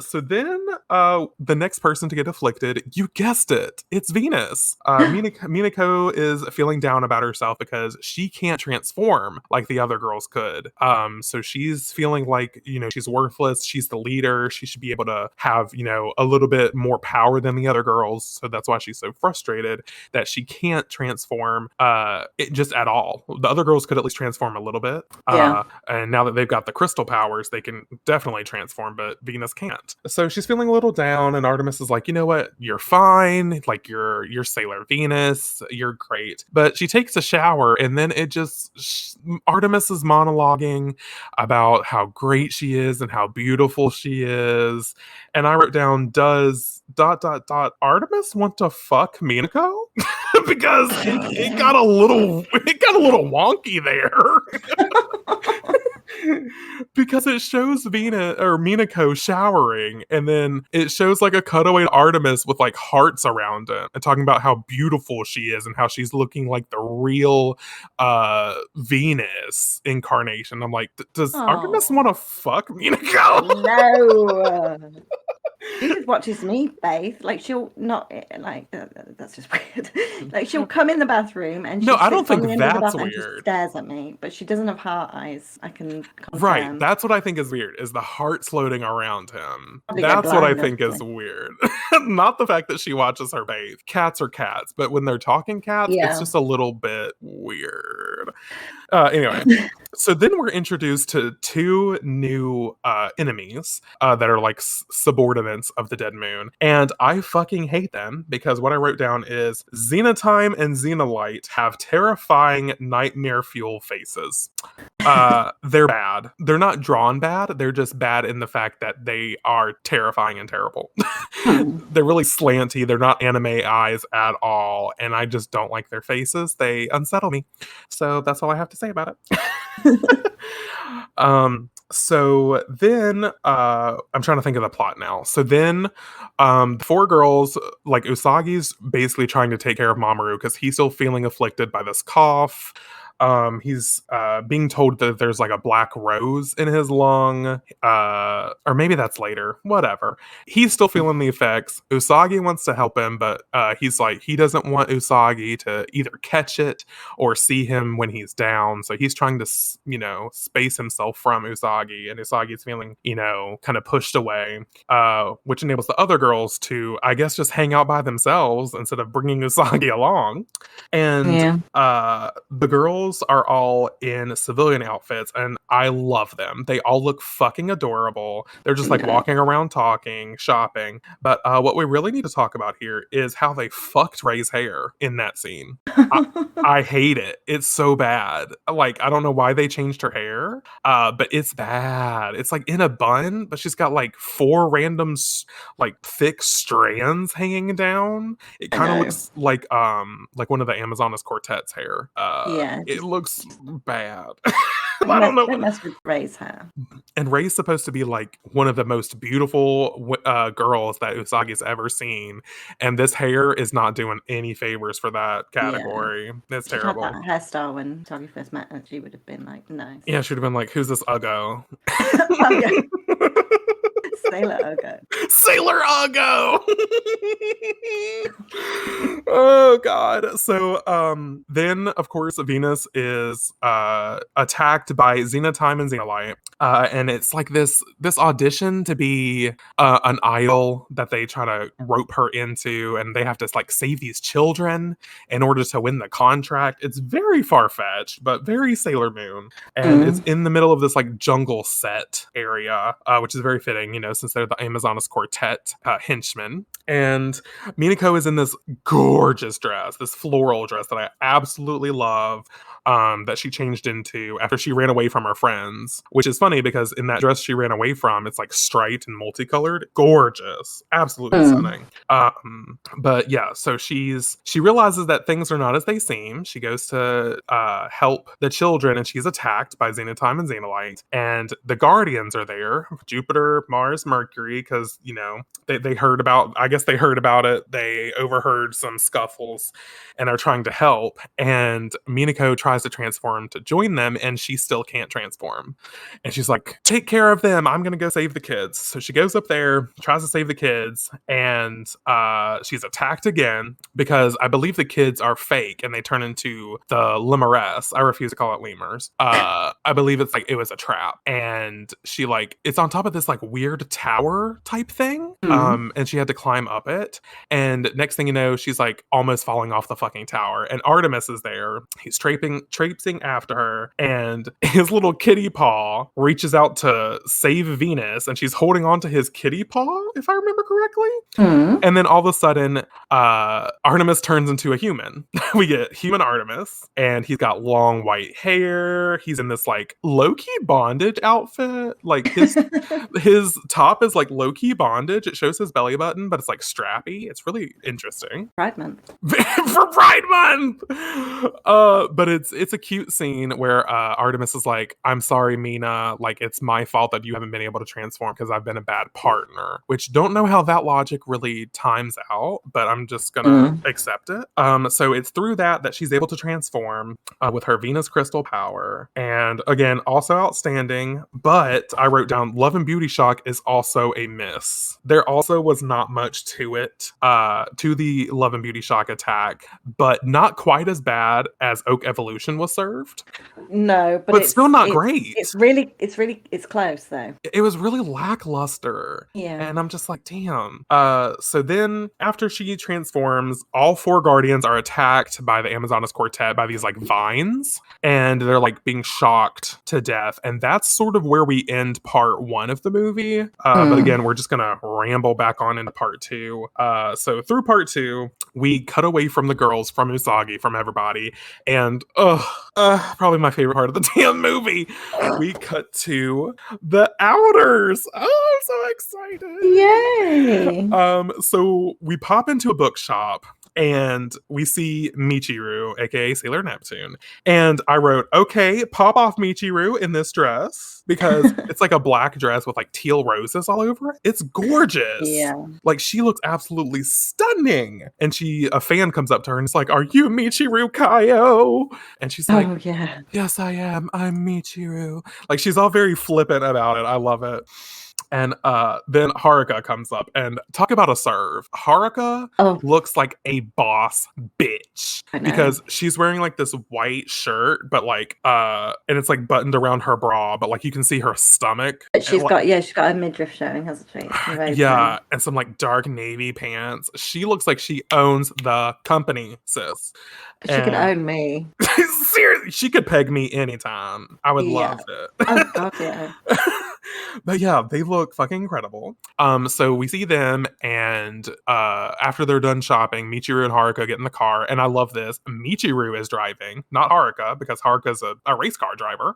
So then the next person to get afflicted, you guessed it, it's Venus. Minako is feeling down about herself because she can't transform like the other girls could. So she's feeling like, she's worthless, she's the leader, she should be able to have, a little bit more power than the other girls. So that's why she's so frustrated that she can't transform just at all. The other girls could at least transform a little bit. Yeah. And now that they've got the crystal powers, they can definitely transform, but Venus Venus can't. So she's feeling a little down, and Artemis is like, you know what? You're fine. Like you're Sailor Venus. You're great. But she takes a shower, and then Artemis is monologuing about how great she is and how beautiful she is. And I wrote down, does Artemis want to fuck Minako? Because it got a little wonky there. Because it shows Minako showering, and then it shows like a cutaway to Artemis with like hearts around it and talking about how beautiful she is and how she's looking like the real Venus incarnation. I'm like, does Artemis want to fuck Minako? No. She just watches me bathe. Like she'll not like that's just weird. Like she'll come in the bathroom and she I don't sits on think the end of the that's bath and just weird. stares at me, but she doesn't have heart eyes. I can confirm. Right, that's what I think is weird, is the hearts floating around him. Probably go That's what I blind, think is honestly. weird. Not the fact that she watches her bathe. Cats are cats, but when they're talking cats, it's Yeah. just a little bit weird. Anyway, so then we're introduced to two new enemies that are like subordinates of the Dead Moon, and I fucking hate them because what I wrote down is Xenotime and Xenolight have terrifying nightmare fuel faces. They're bad. They're not drawn bad. They're just bad in the fact that they are terrifying and terrible. They're really slanty. They're not anime eyes at all, and I just don't like their faces. They unsettle me. So that's all I have to say about it. So then I'm trying to think of the plot now. So then the four girls, like Usagi's basically trying to take care of Mamoru because he's still feeling afflicted by this cough. He's being told that there's like a black rose in his lung, or maybe that's later. Whatever. He's still feeling the effects. Usagi wants to help him, but he's like he doesn't want Usagi to either catch it or see him when he's down. So he's trying to, space himself from Usagi, and Usagi's feeling, kind of pushed away, which enables the other girls to, I guess, just hang out by themselves instead of bringing Usagi along. And Yeah. the girls are all in civilian outfits, and I love them. They all look fucking adorable. They're just like walking around talking, shopping. But what we really need to talk about here is how they fucked Ray's hair in that scene. I hate it. It's so bad. Like, I don't know why they changed her hair, but it's bad. It's like in a bun, but she's got like four random, like thick strands hanging down. It kind of looks like one of the Amazonas quartet's hair. Yeah. It looks bad. I don't know. Don't mess with Ray's hair. And Ray's supposed to be like one of the most beautiful girls that Usagi's ever seen, and this hair is not doing any favors for that category. Yeah. It's terrible. Had that hairstyle when Usagi first met her, she would have been like, nice. Yeah, she'd have been like, "Who's this Uggo?" Sailor Uggo. Sailor Uggo. Oh god. So then of course Venus is attacked by Xenotime and Xenolight. And it's like this audition to be an idol that they try to rope her into, and they have to like save these children in order to win the contract. It's very far-fetched, but very Sailor Moon. And it's in the middle of this like jungle set area, which is very fitting, since they're the Amazonas Quartet henchmen. And Minako is in this gorgeous dress, this floral dress that I absolutely love, that she changed into after she ran away from her friends, which is funny because in that dress she ran away from, it's like striped and multicolored. Gorgeous. Absolutely stunning. But yeah, so she realizes that things are not as they seem. She goes to help the children, and she's attacked by Xenotime and Xenolight. And the Guardians are there, Jupiter, Mars, Mercury, because, they heard about, I guess they heard about it. They overheard some scuffles and are trying to help. And Minako tries to transform to join them, and she still can't transform. And she's like, take care of them. I'm going to go save the kids. So she goes up there, tries to save the kids, and she's attacked again because I believe the kids are fake and they turn into the lemuress. I refuse to call it lemurs. I believe it's like it was a trap. And she it's on top of this like weird tower type thing. And she had to climb up it. And next thing you know, she's like almost falling off the fucking tower. And Artemis is there. He's traipsing after her, and his little kitty paw reaches out to save Venus, and she's holding on to his kitty paw, if I remember correctly. Mm. And then all of a sudden, Artemis turns into a human. We get human Artemis, and he's got long white hair. He's in this like low-key bondage outfit. Like his top is like low-key bondage. It shows his belly button, but it's like strappy. It's really interesting. Pride Month. For Pride Month. But it's a cute scene where Artemis is like, "I'm sorry, Mina. Like it's my fault that you haven't been able to transform because I've been a bad partner." Which don't know how that logic really times out, but I'm just gonna accept it. So it's through that she's able to transform with her Venus crystal power, and again, also outstanding. But I wrote down Love and Beauty Shock is also a miss. There also was not much to it, to the Love and Beauty Shock attack, but not quite as bad as Oak Evolution was served. No, but it's still not great. It's close though. It was really lackluster. Yeah. And I'm just like, damn. So then after she transforms, all four Guardians are attacked by the Amazonas Quartet by these like vines, and they're like being shocked to death. And that's sort of where we end part one of the movie. But again, we're just gonna ramble back on into part two. So through part two, we cut away from the girls, from Usagi, from everybody, and probably my favorite part of the damn movie. We cut to the Outers. Oh, I'm so excited. Yay. So we pop into a bookshop and we see Michiru, aka Sailor Neptune. And I wrote, okay, pop off Michiru in this dress, because it's like a black dress with like teal roses all over it. It's gorgeous. Yeah. Like she looks absolutely stunning. And a fan comes up to her and is like, "Are you Michiru Kaio?" And she's like, "Oh yeah. Yes, I am. I'm Michiru." Like she's all very flippant about it. I love it. And then Haruka comes up, and talk about a serve. Haruka looks like a boss bitch, because she's wearing like this white shirt, but like and it's like buttoned around her bra, but like you can see her stomach. But she's got a midriff showing, hasn't she? Yeah, and some like dark navy pants. She looks like she owns the company, sis. She could own me. Seriously, she could peg me anytime. I would love it. Oh god, yeah. But yeah, they look fucking incredible. So we see them, and after they're done shopping, Michiru and Haruka get in the car, and I love this. Michiru is driving, not Haruka, because Haruka's a race car driver.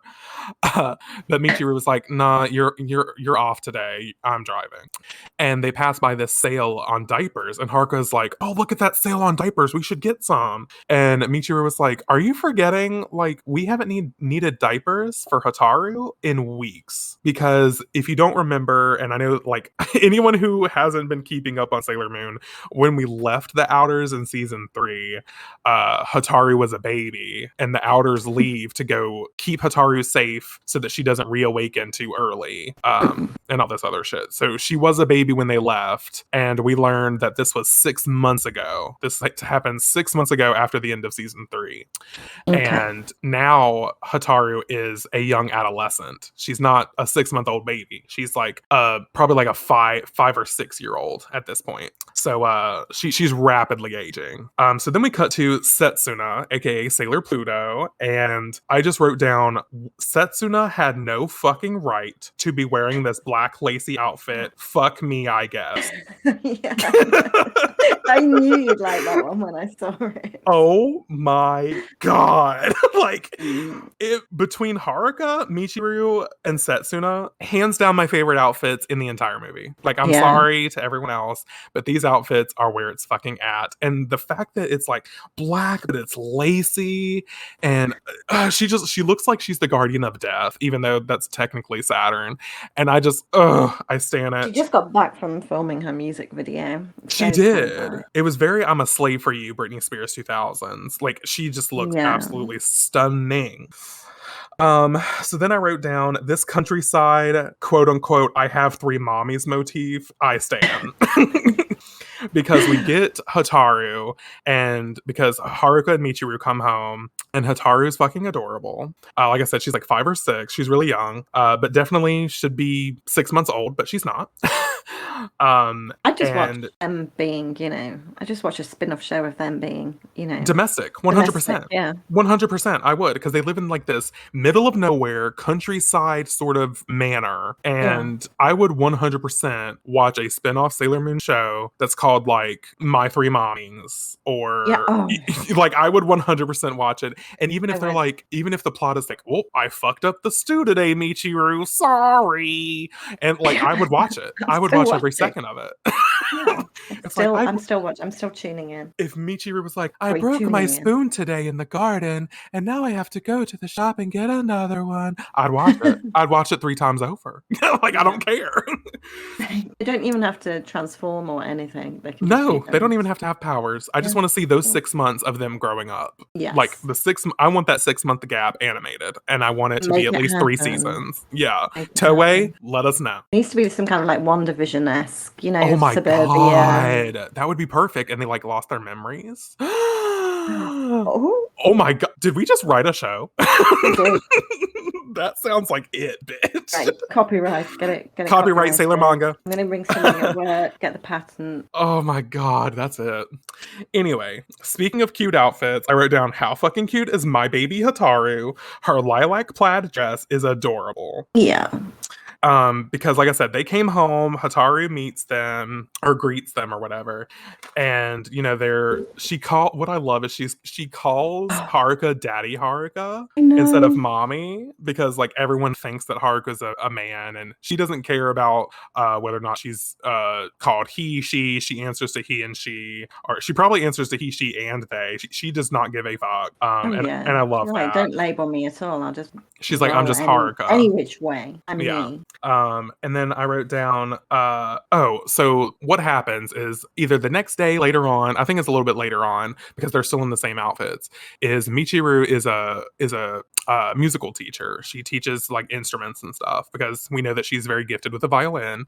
But Michiru was like, "Nah, you're off today. I'm driving." And they pass by this sale on diapers, and Haruka's like, "Oh, look at that sale on diapers. We should get some." And Michiru was like, "Are you forgetting? Like, we haven't needed diapers for Hotaru in weeks, because if you don't remember, and I know like anyone who hasn't been keeping up on Sailor Moon, when we left the Outers in season 3, Hotaru was a baby, and the Outers leave to go keep Hotaru safe so that she doesn't reawaken too early, and all this other shit. So she was a baby when they left, and we learned that this was 6 months ago. This happened 6 months ago after the end of season 3. And now Hotaru is a young adolescent. She's not a 6-month-old baby. She's like probably like a 5 or 6 year old at this point. So she's rapidly aging. So then we cut to Setsuna, aka Sailor Pluto, and I just wrote down, Setsuna had no fucking right to be wearing this black lacy outfit. Fuck me, I guess. Yeah. I knew you'd like that one when I saw it. Oh my god. Like between Haruka, Michiru, and Setsuna, hands down my favorite outfits in the entire movie. Like, I'm sorry to everyone else, but these outfits are where it's fucking at. And the fact that it's like black, but it's lacy, and she looks like she's the guardian of death, even though that's technically Saturn. And I stand it. She just got back from filming her music video. She did. It was very "I'm a Slave for You" Britney Spears 2000s. Like, she just looks absolutely stunning. So then I wrote down, this countryside, quote unquote, "I have 3 mommies" motif, I stand. because we get Hataru, and because Haruka and Michiru come home, and Hataru's fucking adorable. Like I said, she's like 5 or 6. She's really young, but definitely should be 6 months old, but she's not. I just watch And them being, I just watch a spin-off show of them being, domestic, domestic. 100%. Yeah. 100%, I would, because they live in like this middle of nowhere countryside sort of manor, Yeah. and I would 100% watch a spin-off Sailor Moon show that's called like My Three Mommies, Yeah. or Oh, like I would 100% watch it. And even I if they're would. like, even if the plot is like, oh, I fucked up the stew today, Michiru, sorry, and like I would watch it. I'm I would still watch every watching. second of it. Yeah. It's like I'm still watching. I'm still tuning in. if Michiru was like, I Sorry, broke my tuning in. spoon today in the garden, and now I have to go to the shop and get another one, I'd watch it. I'd watch it 3 times over. Like, I Yeah. don't care. They don't even have to transform or anything. They can just be No, they don't them. even have to have powers. I just Yeah. want to see those Yeah. 6 months of them growing up. Like, Yes. I want that 6 month gap animated, and I want it to be Make at it least 3 happen. seasons. Yeah. Make it Toei, happen. let us know. It needs to be some kind of like WandaVision-esque, Oh my suburbia. god. That would be perfect. And they like lost their memories. Oh, Oh my god. Did we just write a show? we did. That sounds like it, bitch. Right, copyright. Get it Copyright Sailor copyrighted. Manga. I'm gonna bring somebody at work, get the patent. Oh my god, that's it. Anyway, speaking of cute outfits, I wrote down how fucking cute is my baby Hataru. Her lilac plaid dress is adorable. Yeah. Because like I said, they came home, Hataru meets them or greets them or whatever. And what I love is she calls Haruka Daddy Haruka I instead of know. mommy, because like everyone thinks that Haruka's a man, and she doesn't care about whether or not she's called he, she answers to he and she, or she probably answers to he, she, and they. She does not give a fuck. Oh And yeah. I She's love like, that. don't label me at all. I'll just She's like, I'm roll just any Haruka. which way. I'm Yeah. me. And then I wrote down, so what happens is either the next day later on, I think it's a little bit later on because they're still in the same outfits, is Michiru is a musical teacher. She teaches like instruments and stuff because we know that she's very gifted with the violin.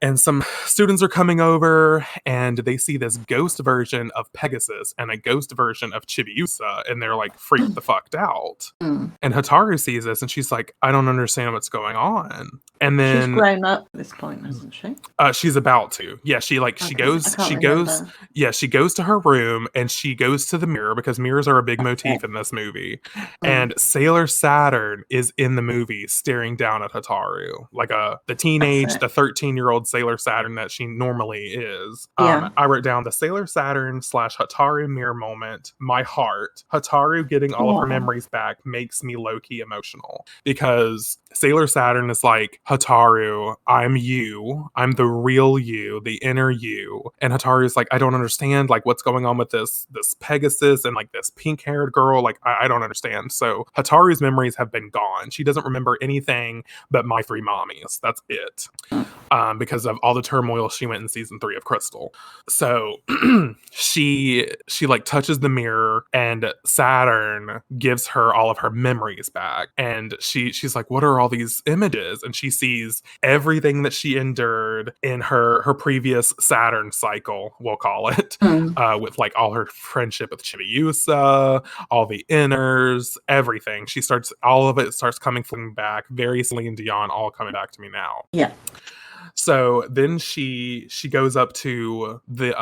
And some students are coming over and they see this ghost version of Pegasus and a ghost version of Chibiusa, and they're like freaked the fucked out. Mm. And Hataru sees this and she's like, I don't understand what's going on. And She's then grown up at this point, hasn't she? she's about to. Yeah, she I can't remember. yeah, she goes to her room and she goes to the mirror because mirrors are a big Okay. motif in this movie. Mm. And Sailor Saturn is in the movie staring down at Hataru, like the That's teenage, it. the 13-year-old Sailor Saturn that she normally is. Yeah. I wrote down the Sailor Saturn / Hataru mirror moment. My heart, Hataru getting all of her Oh. memories back makes me low-key emotional because Sailor Saturn is like, Hataru, I'm you. I'm the real you, the inner you. And Hataru's like, I don't understand, like, what's going on with this Pegasus and like this pink-haired girl. Like, I don't understand. So Hataru's memories have been gone. She doesn't remember anything but My Three Mommies. That's it. Because of all the turmoil she went in season 3 of Crystal. So she like touches the mirror and Saturn gives her all of her memories back. And she's like, what are all these images? And she sees everything that she endured in her previous Saturn cycle, we'll call it, with like all her friendship with Chibiusa, all the inners, everything. All of it starts coming back. Very Celine Dion, all coming back to me now. Yeah. So then she goes up to the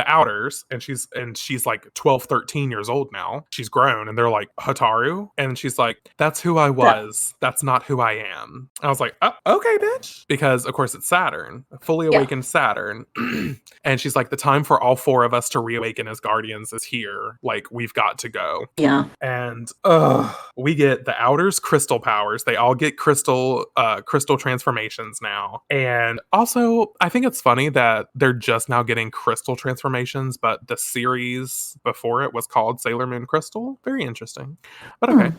outers, and she's like 12, 13 years old now. She's grown, and they're like, Hataru? And she's like, that's who I was. That's not who I am. I was like, oh, okay, bitch. Because of course it's Saturn, fully awakened Saturn. And she's like, the time for all 4 of us to reawaken as guardians is here. Like, we've got to go. Yeah. And we get the outers crystal powers. They all get crystal transformations now. And also, I think it's funny that they're just now getting crystal transformations, but the series before it was called Sailor Moon Crystal. Very interesting. But okay.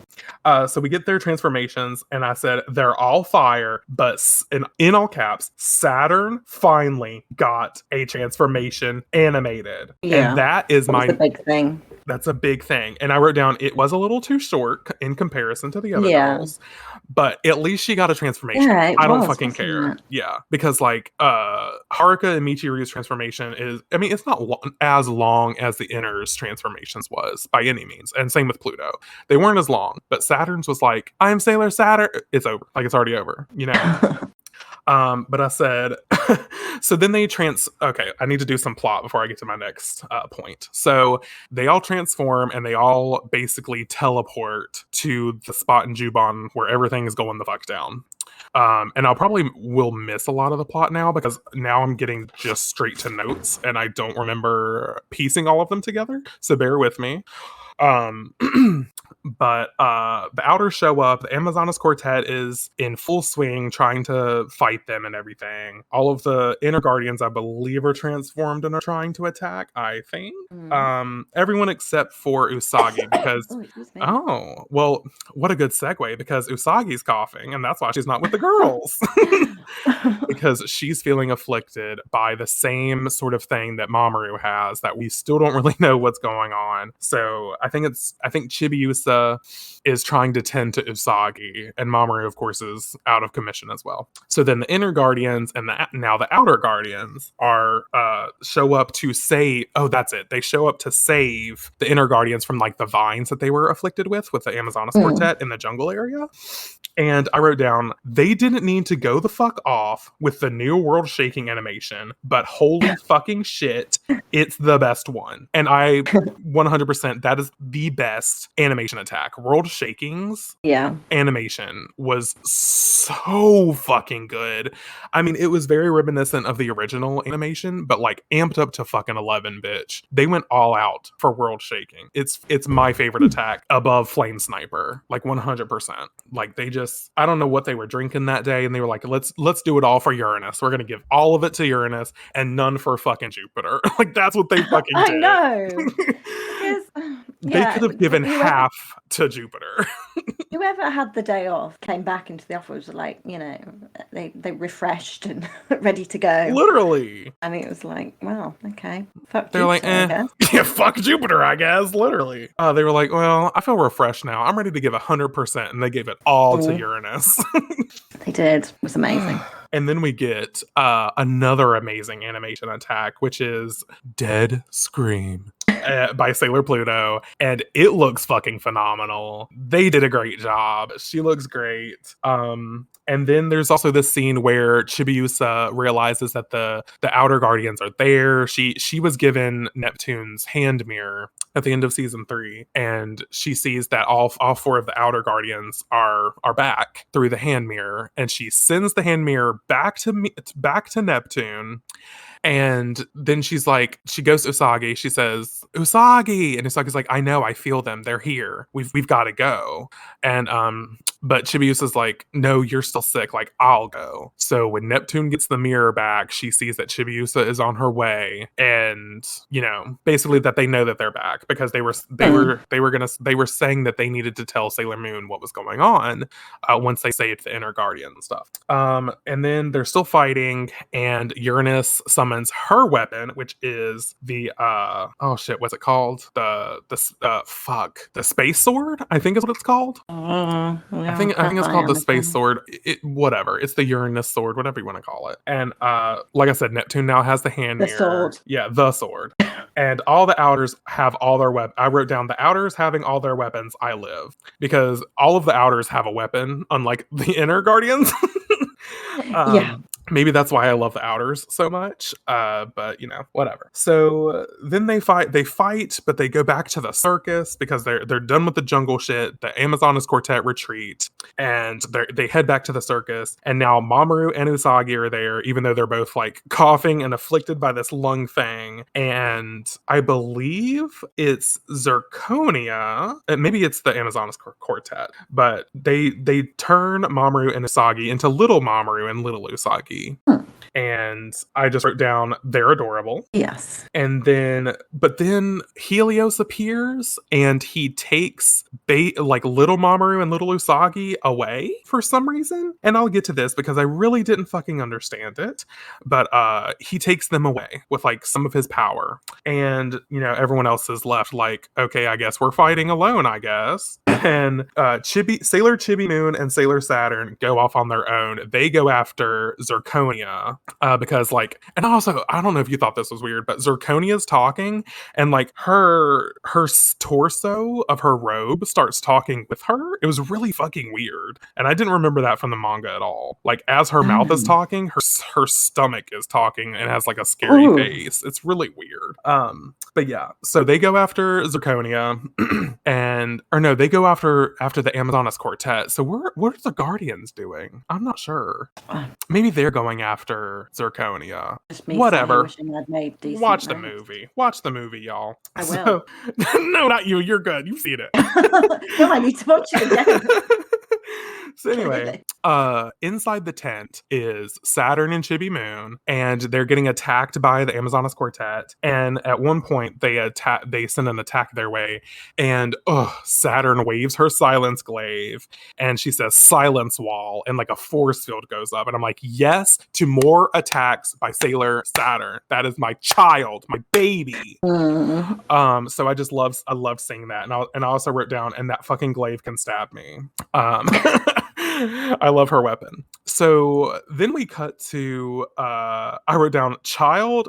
So we get their transformations, and I said they're all fire, but in all caps, Saturn finally got a transformation animated. Yeah. And that is That was the big thing. That's a big thing. And I wrote down it was a little too short in comparison to the other Yeah. girls, but at least she got a transformation. Yeah, it I don't was, fucking wasn't care. it? Yeah, because like Haruka and Michiru's transformation is, I mean, it's not as long as the Inner's transformations was by any means. And same with Pluto. They weren't as long, but Saturn's was like, I am Sailor Saturn. It's over. Like it's already over, you know? But I said, so then okay, I need to do some plot before I get to my next point. So they all transform and they all basically teleport to the spot in Juban where everything is going the fuck down. And I'll probably will miss a lot of the plot now because now I'm getting just straight to notes and I don't remember piecing all of them together. So bear with me. Um, but the Outers show up. The Amazonas Quartet is in full swing, trying to fight them and everything. All of the Inner Guardians, I believe, are transformed and are trying to attack. I think. Mm. Everyone except for Usagi because. Oh, excuse me. Oh, well, what a good segue because Usagi's coughing, and that's why she's not with the girls. Because she's feeling afflicted by the same sort of thing that Mamoru has that we still don't really know what's going on. So I think Chibiusa is trying to tend to Usagi, and Mamoru, of course, is out of commission as well. So then the Inner Guardians and now the Outer Guardians are show up to save. Oh, that's it. They show up to save the Inner Guardians from like the vines that they were afflicted with the Amazonas Quartet in the jungle area. And I wrote down, they didn't need to go the fuck off with the new world shaking animation, but holy fucking shit, it's the best one. And I 100%, that is the best animation attack. World Shaking's animation was so fucking good. I mean, it was very reminiscent of the original animation, but like amped up to fucking 11, bitch. They went all out for World Shaking. It's my favorite attack above Flame Sniper, like 100%. Like they just, I don't know what they were drinking that day, and they were like, let's do it all for Uranus. We're gonna give all of it to Uranus and none for fucking Jupiter. Like that's what they fucking I did. know. Because they could have given half to Jupiter. Whoever had the day off came back into the office like, you know, they refreshed and ready to go. Literally. And it was like, well, okay. Fuck They're Jupiter, like, I guess. Yeah, fuck Jupiter, I guess. Literally. They were like, well, I feel refreshed now. I'm ready to give 100%. And they gave it all to Uranus. They did. It was amazing. And then we get another amazing animation attack, which is Dead Scream. By Sailor Pluto, and it looks fucking phenomenal. They did a great job. She looks great. And then there's also this scene where Chibiusa realizes that the Outer Guardians are there. She was given Neptune's hand mirror at the end of season 3, and she sees that all 4 of the Outer Guardians are back through the hand mirror, and she sends the hand mirror back to Neptune. And then she goes to Usagi. She says, Usagi. And Usagi's like, I know, I feel them. They're here. We've got to go. And but Chibiusa's like, no, you're still sick. Like, I'll go. So when Neptune gets the mirror back, she sees that Chibiusa is on her way. And, you know, basically that they know that they're back because they were saying that they needed to tell Sailor Moon what was going on once they saved the Inner Guardian and stuff. And then they're still fighting, and Uranus summons her weapon, which is the what's it called? The space sword, I think is what it's called. Yeah, I think it's called the space sword. Whatever. It's the Uranus sword, whatever you want to call it. And like I said, Neptune now has the hand mirror. Sword. Yeah, the sword. And all the Outers have all their weapons. I wrote down the Outers having all their weapons. I live because all of the Outers have a weapon, unlike the Inner Guardians. Maybe that's why I love the Outers so much. But you know, whatever. So then they fight, but they go back to the circus because they're done with the jungle shit. The Amazonas Quartet retreat, and they head back to the circus. And now Mamoru and Usagi are there, even though they're both like coughing and afflicted by this lung thing. And I believe it's Zirconia. Maybe it's the Amazonas Quartet, but they turn Mamoru and Usagi into little Mamoru and little Usagi. And I just wrote down, they're adorable. Yes. But then Helios appears and he takes like little Mamoru and little Usagi away for some reason. And I'll get to this because I really didn't fucking understand it. But he takes them away with like some of his power. And, everyone else is left like, okay, I guess we're fighting alone, I guess. And Sailor Chibi Moon and Sailor Saturn go off on their own. They go after Zirconia because, like, and also, I don't know if you thought this was weird, but Zirconia's talking, and like her torso of her robe starts talking with her. It was really fucking weird, and I didn't remember that from the manga at all. Like, as her mouth is talking, her stomach is talking and has like a scary face. It's really weird. But yeah, so they go after Zirconia, they go after the Amazonas Quartet. So what are the Guardians doing? I'm not sure. Maybe they're going after Zirconia. Just me Whatever. wishing I'd made decent Watch notes. the movie. Watch the movie, y'all. I will. No, not you. You're good. You've seen it. No, I need to watch it again. So anyway, inside the tent is Saturn and Chibi Moon, and they're getting attacked by the Amazonas Quartet. And at one point, they send an attack their way, and Saturn waves her silence glaive, and she says "silence wall," and like a force field goes up, and I'm like, yes to more attacks by Sailor Saturn. That is my child, my baby. So I love seeing that, and I also wrote down, and that fucking glaive can stab me. I love her weapon. So then we cut to I wrote down child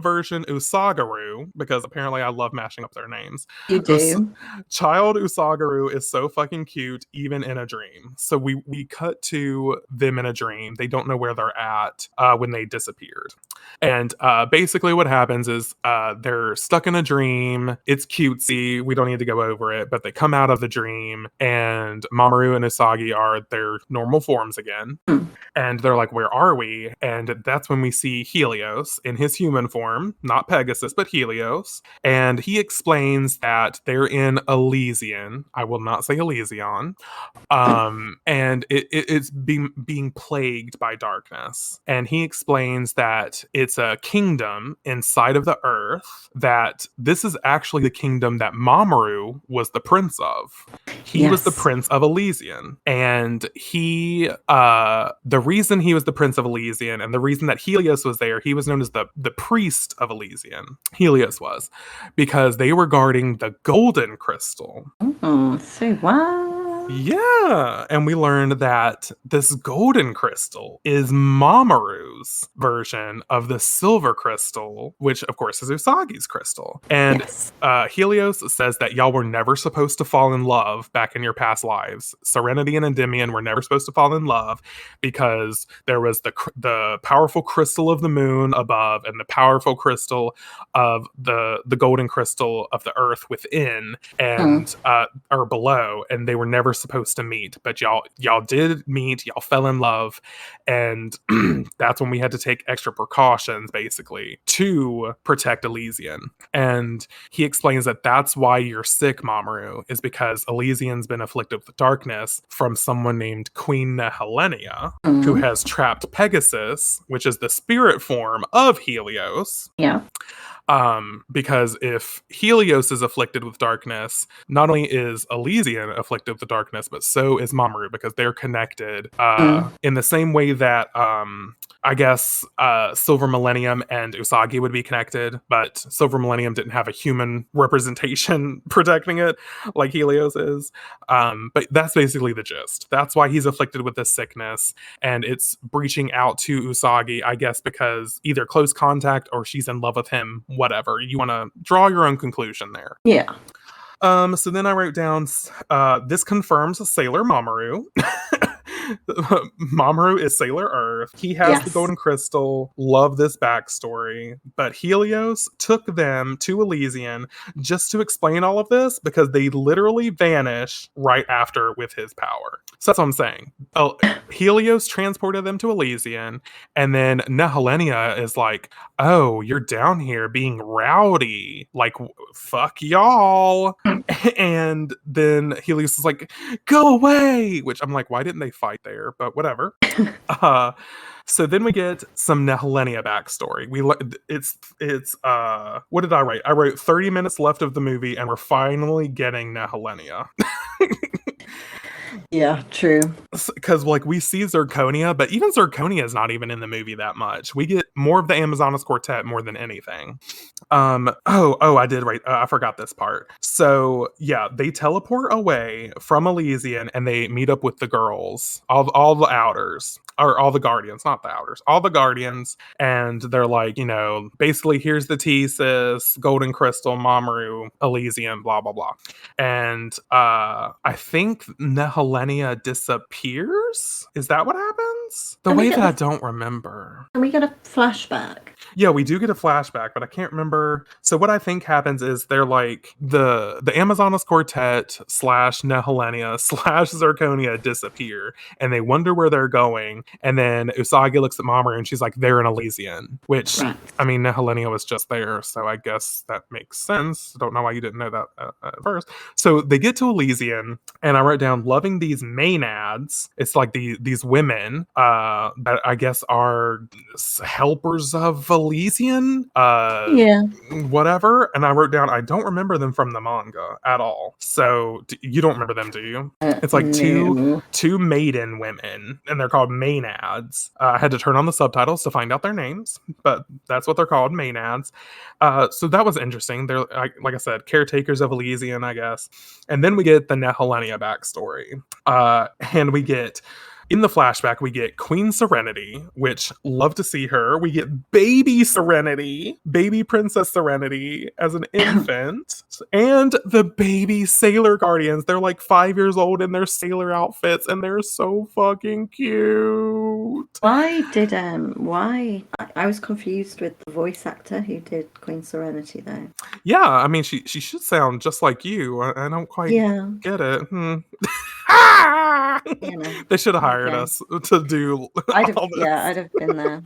version Usagaru, because apparently I love mashing up their names. You do. Child Usagaru is so fucking cute, even in a dream. So we cut to them in a dream. They don't know where they're at when they disappeared. And basically what happens is they're stuck in a dream. It's cutesy. We don't need to go over it, but they come out of the dream, and Mamoru and Usagi are their normal forms again. And they're like, where are we? And that's when we see Helios in his human form, not Pegasus, but Helios. And he explains that they're in Elysian. I will not say Elysion. And it's being plagued by darkness. And he explains that it's a kingdom inside of the earth, that this is actually the kingdom that Mamoru was the prince of. He was the prince of Elysian. And the reason he was the prince of Elysian, and the reason that Helios was there, he was known as the priest of Elysian. Helios was, because they were guarding the golden crystal. So wow. Yeah, and we learned that this golden crystal is Mamoru's version of the silver crystal, which of course is Usagi's crystal. And Helios says that y'all were never supposed to fall in love back in your past lives. Serenity and Endymion were never supposed to fall in love because there was the powerful crystal of the moon above and the powerful crystal of the golden crystal of the earth within, and or below, and they were never supposed to meet, but y'all did meet. Y'all fell in love, and that's when we had to take extra precautions basically to protect Elysian. And he explains that that's why you're sick, Mamoru, is because Elysian's been afflicted with darkness from someone named Queen Nehelenia, who has trapped Pegasus, which is the spirit form of Helios. Because if Helios is afflicted with darkness, not only is Elysian afflicted with darkness, but so is Mamoru, because they're connected in the same way that I guess Silver Millennium and Usagi would be connected, but Silver Millennium didn't have a human representation protecting it like Helios is. But that's basically the gist. That's why he's afflicted with this sickness, and it's breaching out to Usagi, I guess, because either close contact or she's in love with him, whatever. You want to draw your own conclusion there. Yeah. So then I wrote down, this confirms Sailor Mamoru. Mamoru is Sailor Earth. He has the golden crystal. Love this backstory. But Helios took them to Elysian just to explain all of this, because they literally vanish right after with his power. So that's what I'm saying. Helios transported them to Elysian, and then Nehelenia is like, oh, you're down here being rowdy. Like, fuck y'all. And then Helios is like, go away. Which I'm like, why didn't they fight fight there, but whatever. So then we get some Nehelenia backstory. It's what did I write? I wrote 30 minutes left of the movie, and we're finally getting Nehelenia. Yeah, true. Because like we see Zirconia, but even Zirconia is not even in the movie that much. We get more of the Amazonas Quartet more than anything. I did right. I forgot this part. So yeah, they teleport away from Elysian and they meet up with the girls, all the outers, or all the guardians, not the outers, all the guardians, and they're like, basically, here's the T, sis, Golden Crystal, Mamoru, Elysian, blah blah blah. And I think Nehelenia disappears. Is that what happens? The way that I don't remember. Can we get a flashback? Yeah, we do get a flashback, but I can't remember. So what I think happens is they're like the Amazonas Quartet / Nehelenia / Zirconia disappear, and they wonder where they're going. And then Usagi looks at Mamoru and she's like, they're in Elysian, which Right. I mean, Nehelenia was just there, so I guess that makes sense. I don't know why you didn't know that at first. So they get to Elysian, and I wrote down loving these maenads. It's like these women that I guess are helpers of Elysian, Yeah. whatever. And I wrote down I don't remember them from the manga at all. So you don't remember them, do you? It's like No. two maiden women, and they're called maenads. I had to turn on the subtitles to find out their names, but that's what they're called, maenads. So that was interesting. They're like I said, caretakers of Elysian, I guess. And then we get the Nehelenia backstory, and we get. In the flashback, we get Queen Serenity, which love to see her. We get baby Serenity, baby Princess Serenity as an infant, and the baby Sailor Guardians. They're like 5 years old in their sailor outfits, and they're so fucking cute. Why? I was confused with the voice actor who did Queen Serenity, though. Yeah, I mean, she should sound just like you. I don't quite get it. They should have hired us to do I'd have been there.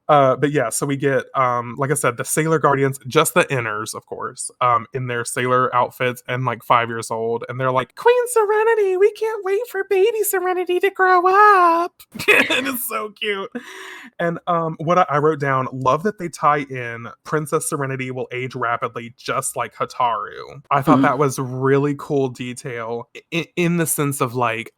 But yeah, so we get like I said, the Sailor Guardians, just the inners, of course, in their sailor outfits and like 5 years old, and they're like, Queen Serenity, we can't wait for baby Serenity to grow up. And it's so cute. And what I wrote down, love that they tie in Princess Serenity will age rapidly just like Hataru. I thought that was really cool detail in the sense of like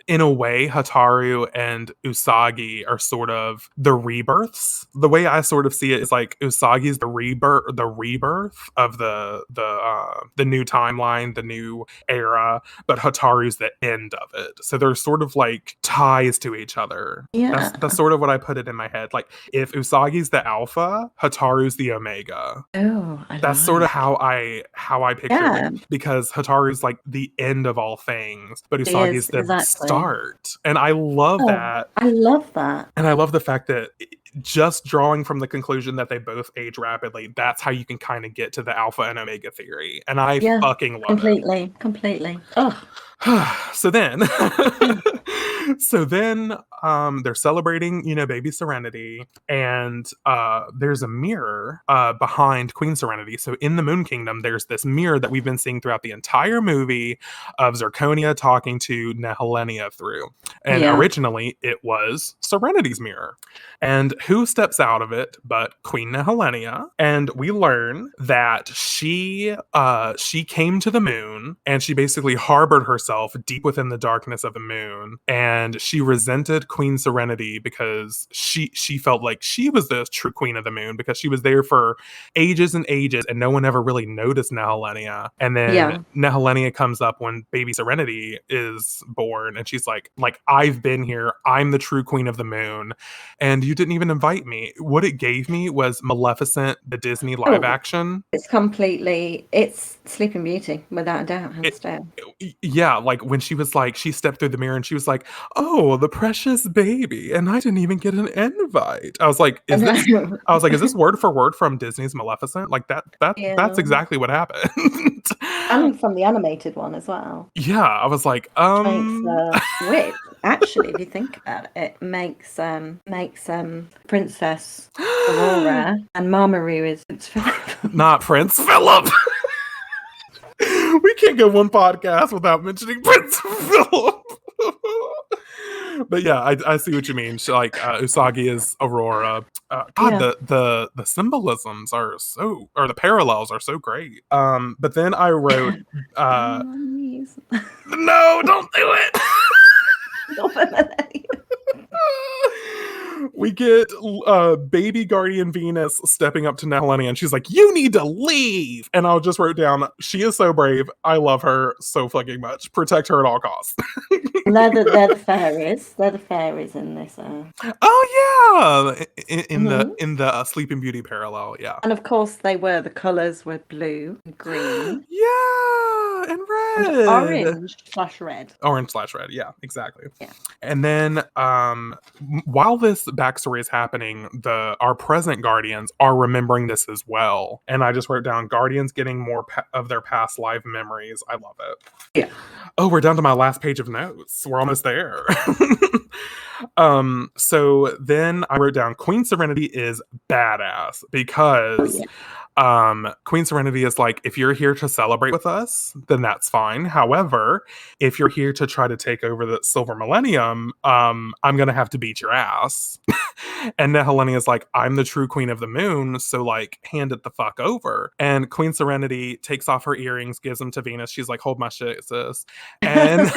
in a way, Hataru and Usagi are sort of the rebirths. The way I sort of see it is like Usagi's the rebirth of the new timeline, the new era, but Hataru's the end of it. So they're sort of like ties to each other. Yeah. That's sort of what I put it in my head. Like if Usagi's the alpha, Hataru's the omega. Oh, that's sort of how I picture it, because Hataru's like the end of all things, but Usagi's the start. And I love that. I love that. And I love the fact that just drawing from the conclusion that they both age rapidly, that's how you can kind of get to the alpha and omega theory. And I fucking love it. Completely. Oh. So then they're celebrating, baby Serenity, and there's a mirror behind Queen Serenity. So in the Moon Kingdom, there's this mirror that we've been seeing throughout the entire movie of Zirconia talking to Nehelenia through. And originally it was Serenity's mirror. And who steps out of it but Queen Nehelenia? And we learn that she came to the moon, and she basically harbored herself deep within the darkness of the moon, and she resented Queen Serenity because she felt like she was the true queen of the moon, because she was there for ages and ages and no one ever really noticed Nehelenia. And then Nehelenia comes up when baby Serenity is born, and she's like I've been here, I'm the true queen of the moon, and you didn't even invite me. What it gave me was Maleficent, the Disney live action. It's Sleeping Beauty, without a doubt, hands down. Yeah, like when she was like, she stepped through the mirror and she was like, oh, the precious baby, and I didn't even get an invite. I was like, is this word for word from Disney's Maleficent? Like that's exactly what happened. And from the animated one as well. Yeah, I was like, which actually, if you think about it, makes Princess Aurora and Mamoru is Prince Philip. Not Prince Philip. We can't go one podcast without mentioning Prince Philip. But yeah, I see what you mean. Like Usagi is Aurora. God, Yeah. the symbolisms are so, or the parallels are so great. But then I wrote, Down uh, on my knees. no, don't do it. Stop a minute. We get baby guardian Venus stepping up to Nelani, and she's like, "You need to leave." And I just wrote down, "She is so brave. I love her so fucking much. Protect her at all costs." And they're the fairies. They're the fairies in this. Oh yeah, Mhm. in the Sleeping Beauty parallel, yeah. And of course, the colours were blue, and green, Yeah, and and red. orange/red. Orange/red, yeah, exactly. Yeah. And then while this backstory is happening, the our present guardians are remembering this as well. And I just wrote down guardians getting more of their past life memories. I love it. Yeah. Oh, we're down to my last page of notes. We're almost there. So then I wrote down Queen Serenity is badass Oh because yeah. Queen Serenity is like, if you're here to celebrate with us, then that's fine. However, if you're here to try to take over the Silver Millennium, I'm gonna have to beat your ass. And Nehelenia is like, I'm the true queen of the moon, so like, hand it the fuck over. And Queen Serenity takes off her earrings, gives them to Venus. She's like, hold my shit, sis. And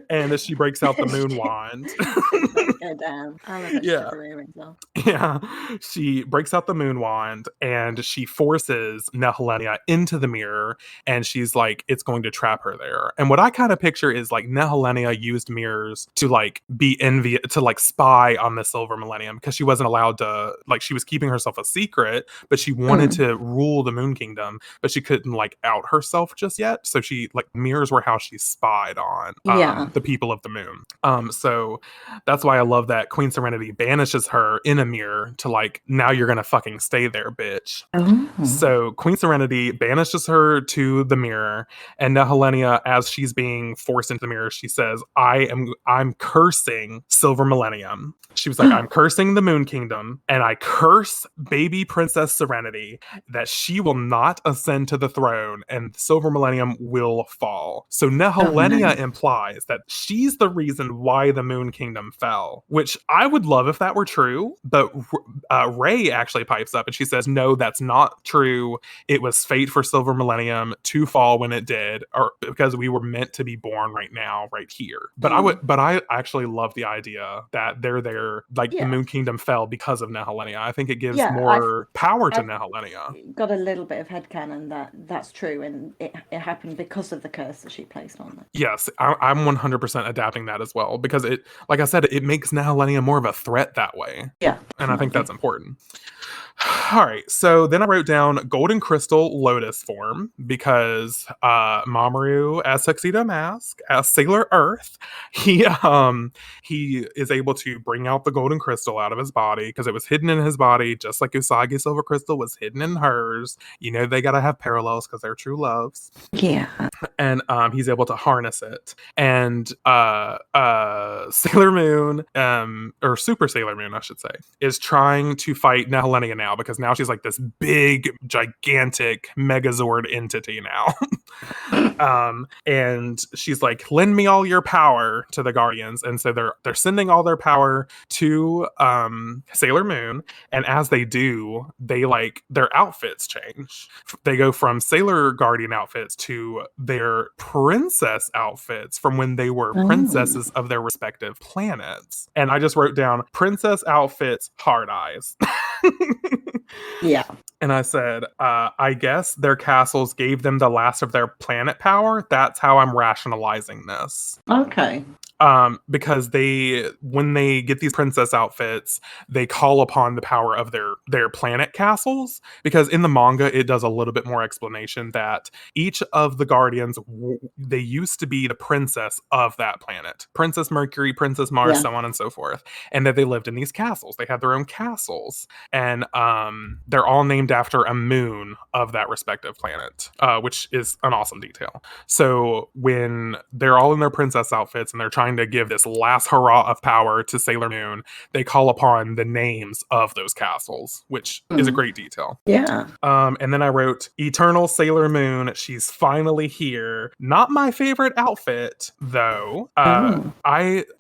and she breaks out the moon wand. Shit's about to go down. I love a Yeah. shit earrings though. Yeah, she breaks out the moon wand and she forces Nehelenia into the mirror, and she's like, it's going to trap her there. And what I kind of picture is like Nehelenia used mirrors to like be envy to like spy on the Silver Millennium because she wasn't allowed to, like, she was keeping herself a secret, but she wanted Mm. to rule the Moon Kingdom, but she couldn't like out herself just yet. So she like mirrors were how she spied on Yeah. the people of the moon. So that's why I love that Queen Serenity banishes her in a mirror to like, now you're gonna fucking stay there, bitch. Oh. So Queen Serenity banishes her to the mirror, and now Helenia, as she's being forced into the mirror, she says, I'm cursing Silver Millennium. She was like, I'm cursing the Moon Kingdom, and I curse baby Princess Serenity that she will not ascend to the throne and Silver Millennium will fall. So Oh Nehelenia no. implies that she's the reason why the Moon Kingdom fell, which I would love if that were true, but Ray actually pipes up and she says, no, that's not true. It was fate for Silver Millennium to fall when it did, or because we were meant to be born right now, right here. But I actually love the idea that they're there, like the Yeah. Moon Kingdom fell because of Nehelenia. I think it gives Yeah. more power to I've Nehelenia. got a little bit of headcanon that that's true, and it happened because of the curse that she placed on it. Yes, I'm 100% adapting that as well because it, like I said, it makes Nehelenia more of a threat that way. Yeah, And I think definitely. that's important. All right, so then I wrote down Golden Crystal Lotus form because Mamoru as Tuxedo Mask, as Sailor Earth, he is able to bring out the golden crystal out of his body because it was hidden in his body, just like Usagi Silver Crystal was hidden in hers. You know they gotta have parallels because they're true loves. Yeah. And he's able to harness it. And Sailor Moon, or Super Sailor Moon, I should say, is trying to fight Nehelenia now because now she's like this big, gigantic Megazord entity now. And she's like, lend me all your power to the Guardians. And so they're sending all their power to Sailor Moon. And as they do, they like their outfits change. They go from Sailor Guardian outfits to their princess outfits from when they were Oh. princesses of their respective planets. And I just wrote down princess outfits, hard eyes. Yeah. And I said, I guess their castles gave them the last of their planet power. That's how I'm rationalizing this. Okay. Because when they get these princess outfits, they call upon the power of their planet castles. Because in the manga, it does a little bit more explanation that each of the guardians, they used to be the princess of that planet, Princess Mercury, Princess Mars, Yeah. so on and so forth, and that they lived in these castles. They had their own castles, and they're all named after a moon of that respective planet, which is an awesome detail. So when they're all in their princess outfits and they're trying trying to give this last hurrah of power to Sailor Moon, they call upon the names of those castles, which is a great detail. Yeah. And then I wrote Eternal Sailor Moon. She's finally here. Not my favorite outfit, though.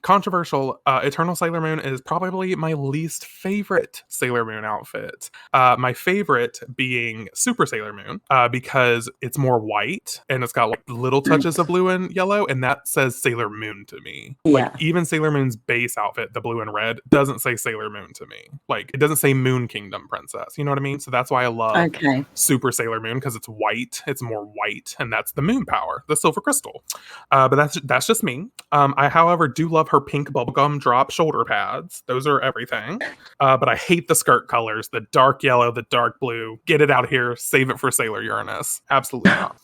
Controversial. Eternal Sailor Moon is probably my least favorite Sailor Moon outfit. My favorite being Super Sailor Moon, because it's more white and it's got like little touches of blue and yellow, and that says Sailor Moon to me. Like Yeah. even Sailor Moon's base outfit, the blue and red, doesn't say Sailor Moon to me. Like it doesn't say Moon Kingdom Princess. You know what I mean? So that's why I love Okay. Super Sailor Moon, because it's white. It's more white, and that's the moon power, the silver crystal. But that's just me. I, however, do love her pink bubblegum drop shoulder pads. Those are everything. But I hate the skirt colors, the dark yellow, the dark blue. Get it out of here. Save it for Sailor Uranus. Absolutely not.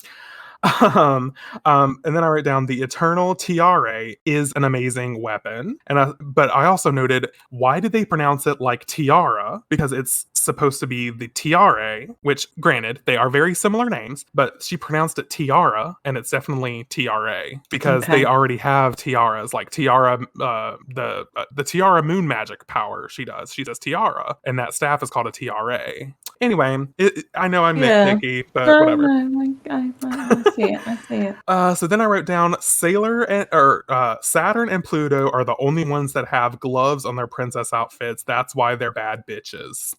And then I write down the Eternal Tiare is an amazing weapon. But I also noted, why did they pronounce it like tiara? Because it's supposed to be the tiare, which granted, they are very similar names, but she pronounced it tiara, and it's definitely TRA because they already have tiaras, like tiara, the tiara moon magic power she does. She does tiara, and that staff is called a TRA. Anyway, I know I'm nitpicky, but whatever. No, I see it. I see it. So then I wrote down Saturn and Pluto are the only ones that have gloves on their princess outfits. That's why they're bad bitches.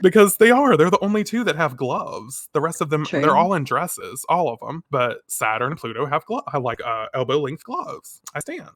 Because they're the only two that have gloves. The rest of them, True. they're all in dresses, all of them. But Saturn and Pluto have like elbow length gloves. I stand.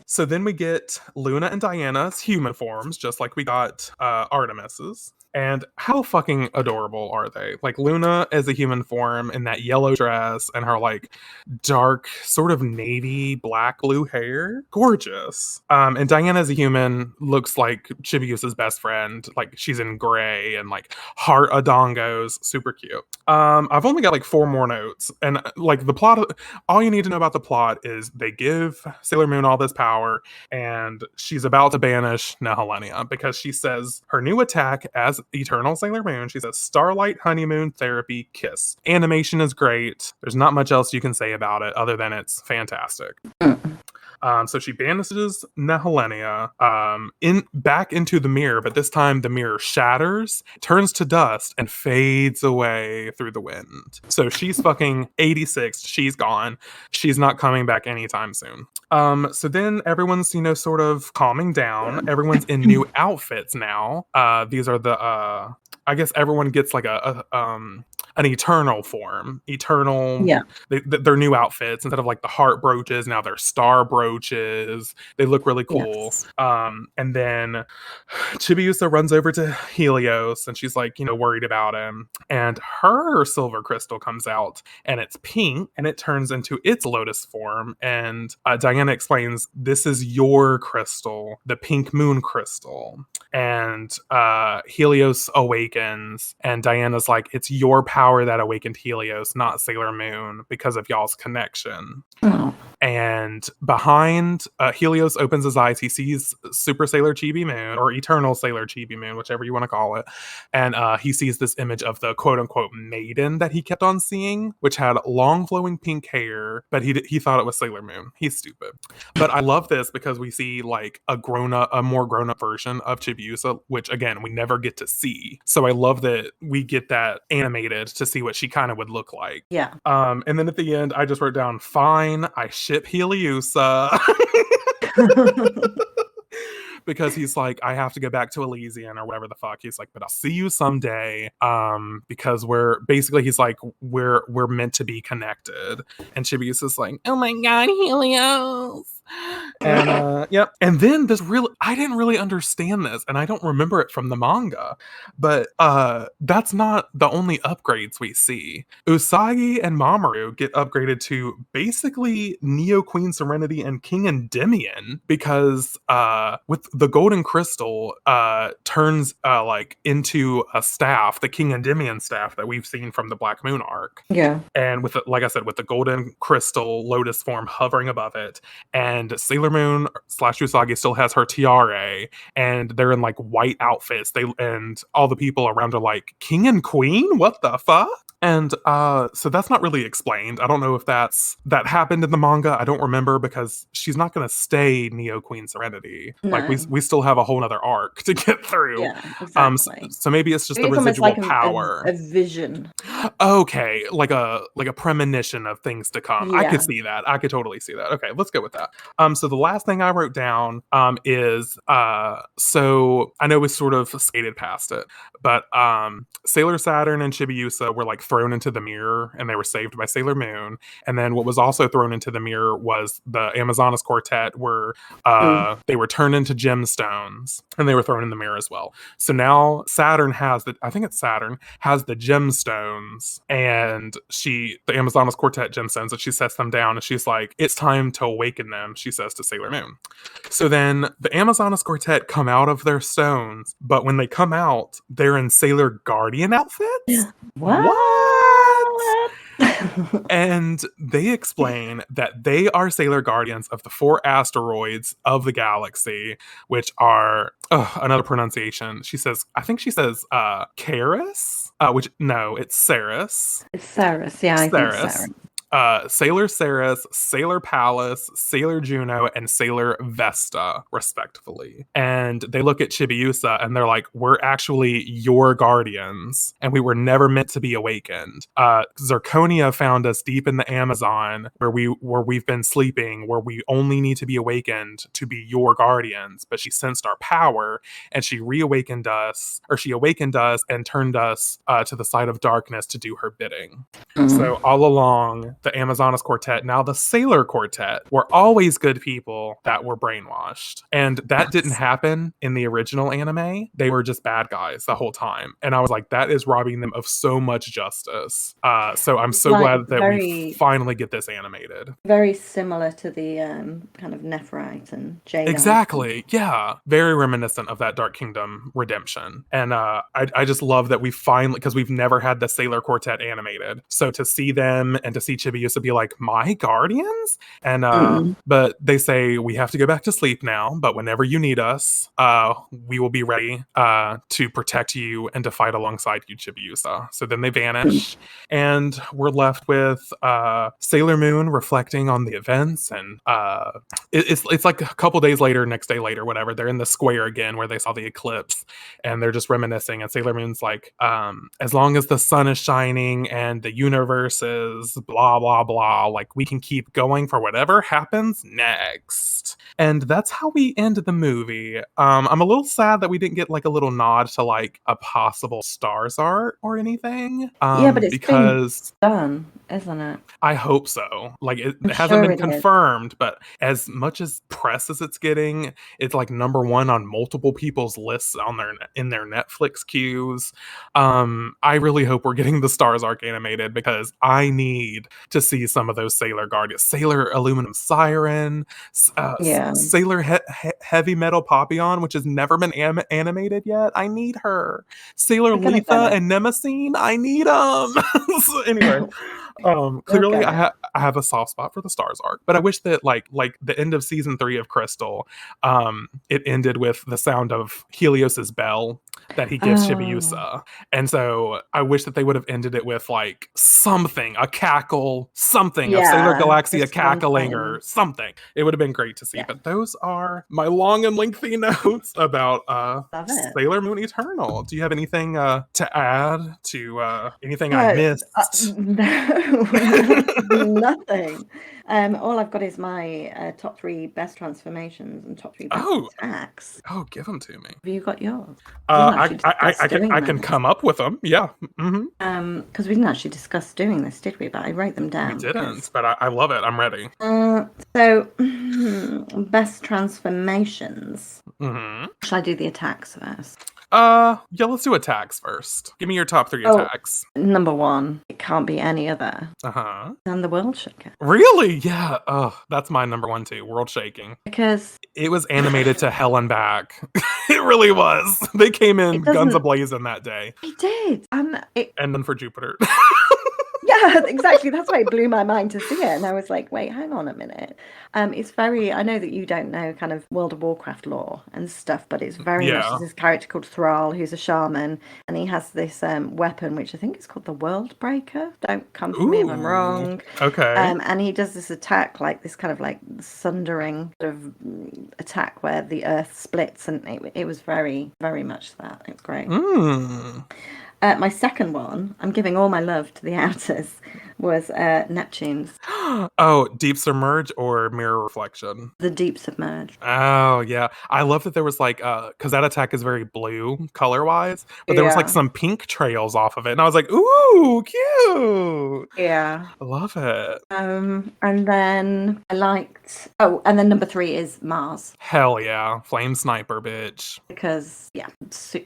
So then we get Luna and Diana's human forms, just like we got Artemis's. And how fucking adorable are they? Like Luna as a human form in that yellow dress and her like dark sort of navy black blue hair. Gorgeous. And Diana as a human looks like Chibiusa's best friend. Like she's in gray and like heart adongos. Super cute. I've only got like 4 more notes. And like the plot, all you need to know about the plot is they give Sailor Moon all this power and she's about to banish Nehelenia because she says her new attack as Eternal Sailor Moon, she says Starlight Honeymoon Therapy Kiss. Animation is great. There's not much else you can say about it other than it's fantastic. So she banishes Nehelenia back into the mirror, but this time the mirror shatters, turns to dust, and fades away through the wind. So she's fucking 86. She's gone. She's not coming back anytime soon. So then everyone's, sort of calming down. Everyone's in new outfits now. These are the I guess everyone gets like an eternal form. Yeah. Their new outfits, instead of like the heart brooches, now they're star brooches. They look really cool. Yes. And then Chibiusa runs over to Helios and she's like, worried about him. And her silver crystal comes out and it's pink and it turns into its lotus form. And Diana explains, this is your crystal, the pink moon crystal. And Helios awakens and Diana's like, it's your power that awakened Helios, not Sailor Moon, because of y'all's connection. Oh. And behind Helios opens his eyes, he sees Super Sailor Chibi Moon, or Eternal Sailor Chibi Moon, whichever you want to call it. And he sees this image of the quote-unquote maiden that he kept on seeing, which had long flowing pink hair, but he thought it was Sailor Moon. He's stupid. But I love this because we see like a more grown-up version of Chibiusa, which again we never get to see. So I love that we get that animated to see what she kind of would look like. Yeah. And then at the end I just wrote down, fine, I ship Heliusa. Because he's like, I have to go back to Elysian or whatever the fuck. He's like, but I'll see you someday. Because he's like, we're meant to be connected. And Chibiusa's like, oh my god, Helios. And yep. And then I didn't really understand this, and I don't remember it from the manga, but that's not the only upgrades we see. Usagi and Mamoru get upgraded to basically Neo Queen Serenity and King Endymion because with the golden crystal turns like into a staff, the King Endymion staff that we've seen from the Black Moon arc. Yeah. And like I said, with the golden crystal lotus form hovering above it, and Sailor Moon / Usagi still has her tiara, and they're in like white outfits. And all the people around are like, King and Queen? What the fuck? And so that's not really explained. I don't know if that happened in the manga. I don't remember because she's not going to stay Neo Queen Serenity. Like No. we still have a whole other arc to get through. Yeah, exactly. So maybe it's just the Maybe it's almost residual like power. a vision. Okay, like a premonition of things to come. I could Yeah. see that. I could totally see that. Okay, let's go with that. So the last thing I wrote down is so I know we sort of skated past it, but Sailor Saturn and Chibiusa were like thrown into the mirror and they were saved by Sailor Moon. And then what was also thrown into the mirror was the Amazonas Quartet were Mm. they were turned into gemstones and they were thrown in the mirror as well. So now Saturn has I think it's Saturn has the gemstones and the Amazonas Quartet gemstones, and she sets them down and she's like, it's time to awaken them, she says to Sailor Moon. So then the Amazonas Quartet come out of their stones, but when they come out, they're in Sailor Guardian outfits? What? What? And they explain that they are Sailor Guardians of the 4 asteroids of the galaxy, which are another pronunciation. I think she says Karis, which no, it's Ceres. It's Ceres. Yeah, I think Ceres. Ceres. Sailor Ceres, Sailor Pallas, Sailor Juno, and Sailor Vesta, respectively. And they look at Chibiusa and they're like, we're actually your guardians, and we were never meant to be awakened. Zirconia found us deep in the Amazon where we've been sleeping, where we only need to be awakened to be your guardians. But she sensed our power and she awakened us and turned us to the side of darkness to do her bidding. So all along, the Amazonas Quartet, now the Sailor Quartet, were always good people that were brainwashed. And that didn't happen in the original anime. They were just bad guys the whole time. And I was like, that is robbing them of so much justice. So I'm so Like glad that we finally get this animated. Very similar to the kind of Nephrite and Jadeite. Exactly. Yeah. Very reminiscent of that Dark Kingdom redemption. And I just love that we finally, because we've never had the Sailor Quartet animated. So to see them and to see Chibiusa be like, my guardians? And but they say we have to go back to sleep now, but whenever you need us, we will be ready to protect you and to fight alongside you, Chibiusa. So then they vanish and we're left with Sailor Moon reflecting on the events, and it's like a couple days later, next day later, whatever, they're in the square again where they saw the eclipse and they're just reminiscing, and Sailor Moon's like, as long as the sun is shining and the universe is blah blah blah, like we can keep going for whatever happens next. And that's how we end the movie. I'm a little sad that we didn't get like a little nod to like a possible Stars art or anything. Yeah, but it's because been done, isn't it? I hope so. Like it I'm hasn't sure been it is. confirmed, but as much as press as it's getting, it's like number one on multiple people's lists in their Netflix queues. I really hope we're getting the Stars arc animated because I need to see some of those Sailor Guardians, Sailor Aluminum Siren, Yeah. Sailor Heavy Metal Papillon, which has never been animated yet. I need her. Sailor I'm gonna Letha get it. and Nemesis, I need them. So anyway, clearly I have a soft spot for the Stars arc, but I wish that like the end of season 3 of Crystal, it ended with the sound of Helios's bell that he gives Chibiusa. And so I wish that they would have ended it with like something, a cackle, something of Sailor Galaxia just cackling something. or something. It would have been great to see. Yeah. But those are my long and lengthy notes about Love it. Sailor Moon Eternal. Do you have anything to add to anything I missed? No, nothing. All I've got is my top 3 best transformations and top 3 best attacks. Oh, give them to me. Have you got yours? I can come up with them. Yeah. Because we didn't actually discuss doing this, did we? But I wrote them down. We didn't, but I love it. I'm ready. So, best transformations. Shall I do the attacks first? Yeah, let's do attacks first. Give me your top 3 attacks. Number 1, it can't be any other than the World Shaker. Really? Yeah. That's my number 1 too. World Shaking. Because it was animated to hell and back. It really was. They came in guns a-blazing that day. It did. And then for Jupiter. Yeah. Yeah, exactly. That's why it blew my mind to see it. And I was like, wait, hang on a minute. It's very, I know that you don't know kind of World of Warcraft lore and stuff, but it's very much, Yeah. there's this character called Thrall who's a shaman, and he has this weapon, which I think is called the World Breaker. Don't come for me if I'm Ooh. wrong. Okay. And he does this attack, like this kind of like sundering sort of attack where the earth splits, and it was very, very much that. It's great. Mm. My second one, I'm giving all my love to the outers, was Neptune's Oh, deep submerge or mirror reflection? The Deep Submerged. Oh, yeah. I love that there was like because that attack is very blue color wise, but there was like Yeah, some pink trails off of it, and I was like, ooh, cute. yeah. I love it. And then I liked. Oh, and then number three is Mars Hell yeah. Flame sniper, bitch. because yeah,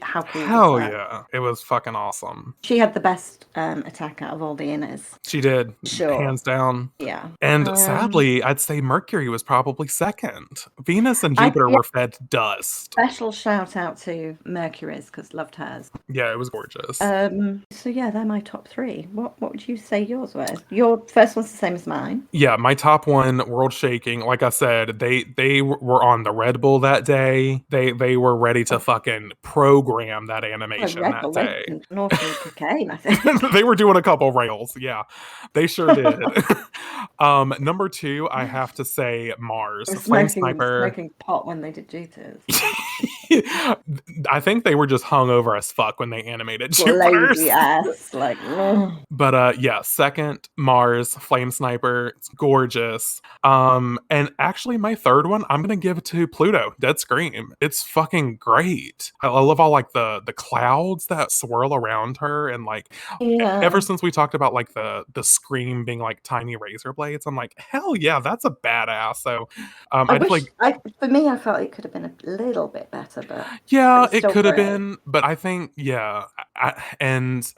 how cool was Hell that? yeah. It was fucking awesome. She had the best attack out of all the inners. She did, Sure. hands down. Yeah. And sadly, I'd say Mercury was probably second. Venus and I Jupiter yeah, were fed dust. special shout out to Mercury's because loved hers. Yeah, it was gorgeous. So yeah, they're my top three. What would you say yours were? Your first one's the same as mine. Yeah, my top one, World Shaking. Like I said, they were on the Red Bull that day. They were ready to Oh, fucking program that a animation Red that Bull. They day. did naughty cocaine, I think. They were doing a couple rails. Yeah, they sure did. Number two, I have to say Mars, They were Flame Sniper. smoking pot when they did Jutas. I think they were just hungover as fuck when they animated Lazy Jupiters. ass, like ugh. But yeah, second Mars Flame Sniper, it's gorgeous. And actually my third one, I'm gonna give it to Pluto, Dead Scream. It's fucking great. I love all like the clouds that swirl around her, and like ever Yeah. since we talked about like the scream being like tiny razor blades, I'm like, hell yeah, that's a badass. So I I wish like I for me I felt it could have been a little bit better, but it yeah, was it still could have great. been, but I think yeah, and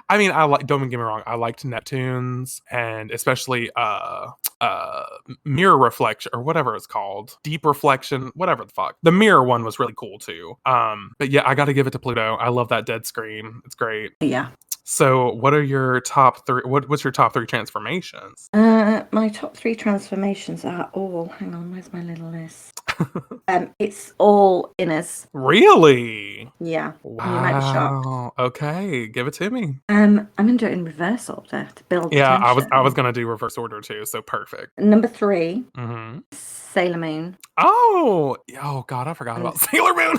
I mean, I like. Don't get me wrong. I liked Neptunes, and especially uh, mirror reflection or whatever it's called, deep reflection, whatever the fuck. The mirror one was really cool too. But yeah, I got to give it to Pluto. I love that dead screen. It's great. Yeah. So, what are your top three? What's your top three transformations? My top three transformations are all. Hang on, where's my little list? It's all inners. Really? Yeah, you might be shocked. Wow. Okay, give it to me. I'm gonna do it in reverse order to build the Yeah, I was tension. gonna do reverse order too. So perfect. Number three, Hmm. Sailor Moon, Oh God, I forgot and about Sailor Moon.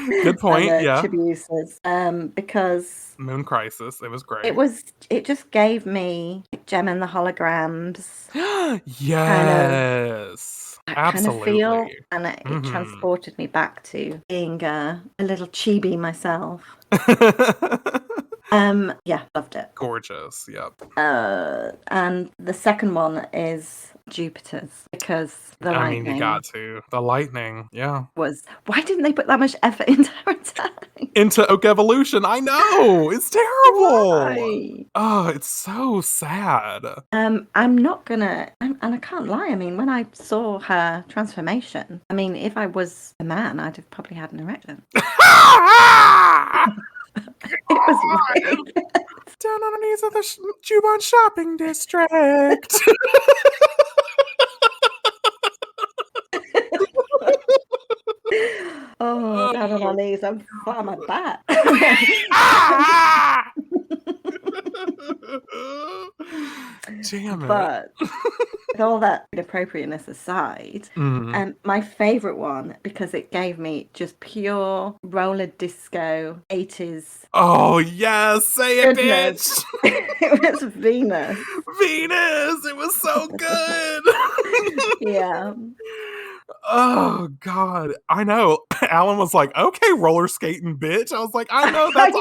Good and point. the Yeah, Chibusas, because Moon Crisis. It was it great. was it just gave me like, Gem and the Holograms kind of Yes, that kind of feel, absolutely. and it Hmm. transported me back to being a little chibi myself. Yeah, loved it. Gorgeous. Yep. And the second one is Jupiter's because the I mean, you lightning got to the lightning. Yeah. was. Why didn't they put that much effort into her attack? Into Oak Evolution. I know. It's terrible. Why? Oh, it's so sad. I'm not gonna, and I can't lie. I mean, when I saw her transformation, I mean, if I was a man, I'd have probably had an erection. It was really good. Down on the knees of the Juban shopping district. Oh, down on our Oh, knees, I'm flat on my back. ah! Damn it. But with all that inappropriateness aside, Mhm. my favourite one, because it gave me just pure roller disco 80s Oh, yes. Say it, goodness. bitch. It was Venus. Venus. It was so good. Yeah. Oh, God. I know. Alan was like, okay, roller skating, bitch. I was like, I know. I That's know.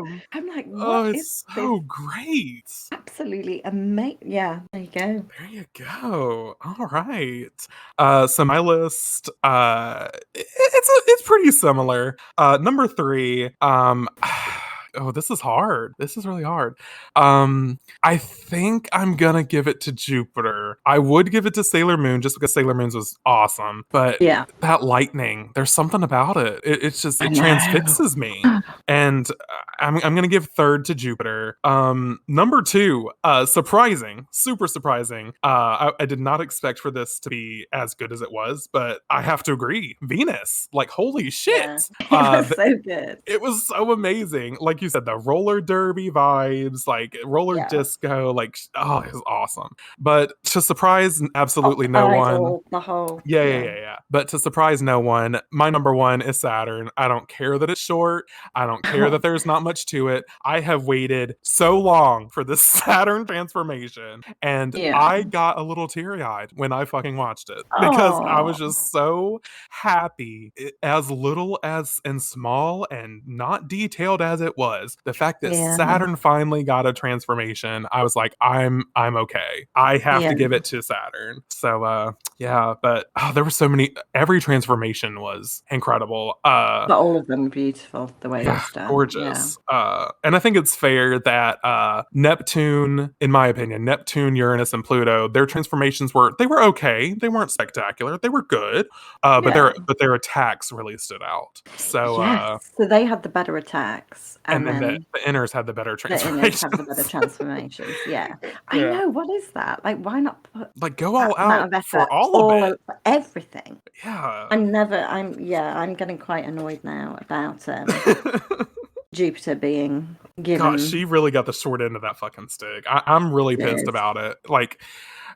awesome. I'm like, Oh, what is it's this? so great. Absolutely amazing. Yeah, there you go. There you go. All right. So my list, it's pretty similar. Number three, oh, this is hard. This is really hard. I think I'm gonna give it to Jupiter. I would give it to Sailor Moon just because Sailor Moon's was awesome, but Yeah, that lightning, there's something about it. It's just I it know. transfixes me. And I'm gonna give third to Jupiter. Number two, surprising, super surprising. I did not expect for this to be as good as it was, but I have to agree. Venus, like holy Yeah, shit. it was so good. It was so amazing. Like you said, the roller derby vibes, like roller Yeah. disco, like oh, it was awesome. But to surprise Pop absolutely no one, Idol, the whole, yeah. yeah. But to surprise no one, my number one is Saturn. I don't care that it's short. I don't care that there's not much to it. I have waited so long for this Saturn transformation, and Yeah. I got a little teary eyed when I fucking watched it because I Oh, was just so happy. As little as and small and not detailed as it was, the fact that yeah, Saturn finally got a transformation, I was like, I'm okay. I have yeah. to give it to Saturn. So yeah, but there were so many. Every transformation was incredible. But all of them were beautiful the way it Yeah, was done. Yeah. gorgeous. And I think it's fair that Neptune, in my opinion, Neptune, Uranus, and Pluto, their transformations were okay. They weren't spectacular. They were good. But Yeah. their attacks really stood out. So Yes. So they had the better attacks, and and then then the inners had the better the inners had the better transformations. transformations. Yeah. I Yeah. know. What is that? Like, why not put Like go that all amount out of effort for all of all it. over everything? Yeah. I'm getting quite annoyed now about Jupiter being Gosh, given she really got the short end of that fucking stick. I'm really pissed this. about it. Like,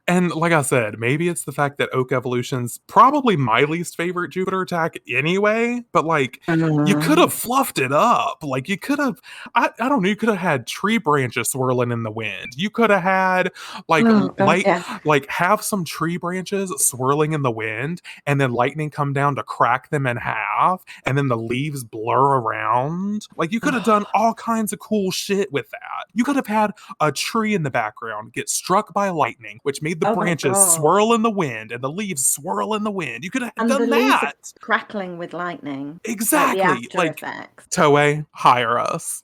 and like I said, maybe it's the fact that Oak Evolution's probably my least favorite Jupiter attack anyway, but like you could have fluffed it up. Like you could have I don't know, you could have had tree branches swirling in the wind. You could have had like Oh God, light yeah. like have some tree branches swirling in the wind and then lightning come down to crack them in half and then the leaves blur around. Like you could have done all kinds of cool shit with that. You could have had a tree in the background get struck by lightning, which made the Oh my branches God. swirl in the wind and the leaves swirl in the wind. You could have And the done leaves are that. crackling with lightning, like the Exactly. after Like effects. Toei, hire us.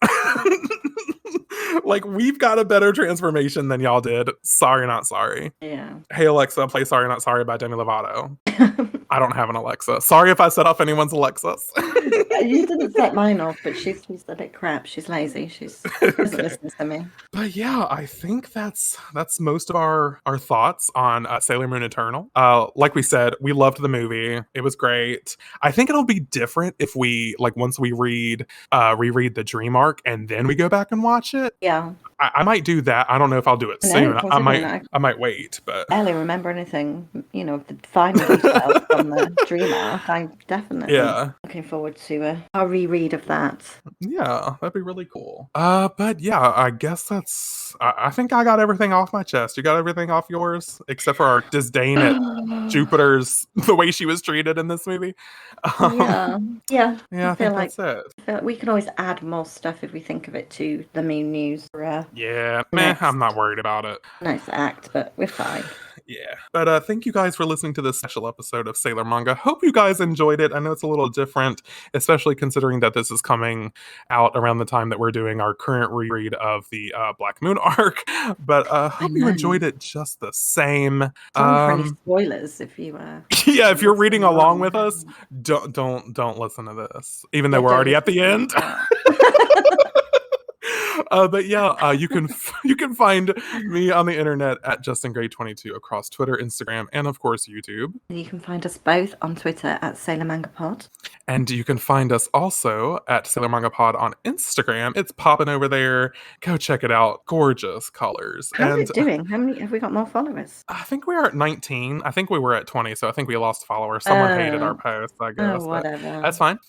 Like we've got a better transformation than y'all did. Sorry, not sorry. Yeah. Hey Alexa, play Sorry Not Sorry by Demi Lovato. I don't have an Alexa. Sorry if I set off anyone's Alexas. You didn't set mine off, but she's a bit crap. She's lazy. She doesn't Okay. listen to me. But yeah, I think that's most of our thoughts on Sailor Moon Eternal. Like we said, we loved the movie. It was great. I think it'll be different if we like once we reread the Dream Arc and then we go back and watch it. Yeah. I might do that. I don't know if I'll do it No, soon. I considering might that I might wait, but I barely remember anything, of the finer details from the Dream Arc, I'm definitely yeah. looking forward to a reread of that. Yeah, that'd be really cool. But yeah, I guess that's. I think I got everything off my chest. You got everything off yours, except for our disdain at Jupiter's the way she was treated in this movie. Um, Yeah. Yeah. yeah, I think that's it. I feel like we can always add more stuff if we think of it to the main news for Yeah, meh, next I'm not worried about it. next act, but we're fine. Yeah. But thank you guys for listening to this special episode of Sailor Manga. Hope you guys enjoyed it. I know it's a little different, especially considering that this is coming out around the time that we're doing our current reread of the Black Moon arc. But hope you know. enjoyed it just the same. Sorry for any spoilers if you Yeah, if you're reading listening along along. with us, don't listen to this, even though Yeah, we're don't already at the listen end. to that. But yeah, you can you can find me on the internet at JustinGray22 across Twitter, Instagram, and of course YouTube. You can find us both on Twitter at Sailor Manga Pod. And you can find us also at Sailor Manga Pod on Instagram. It's popping over there. Go check it out. Gorgeous colors. How's And it doing? How many have we got more followers? I think we are at 19. I think we were at 20, so I think we lost followers. Someone hated our post, I guess. But Whatever. that's fine.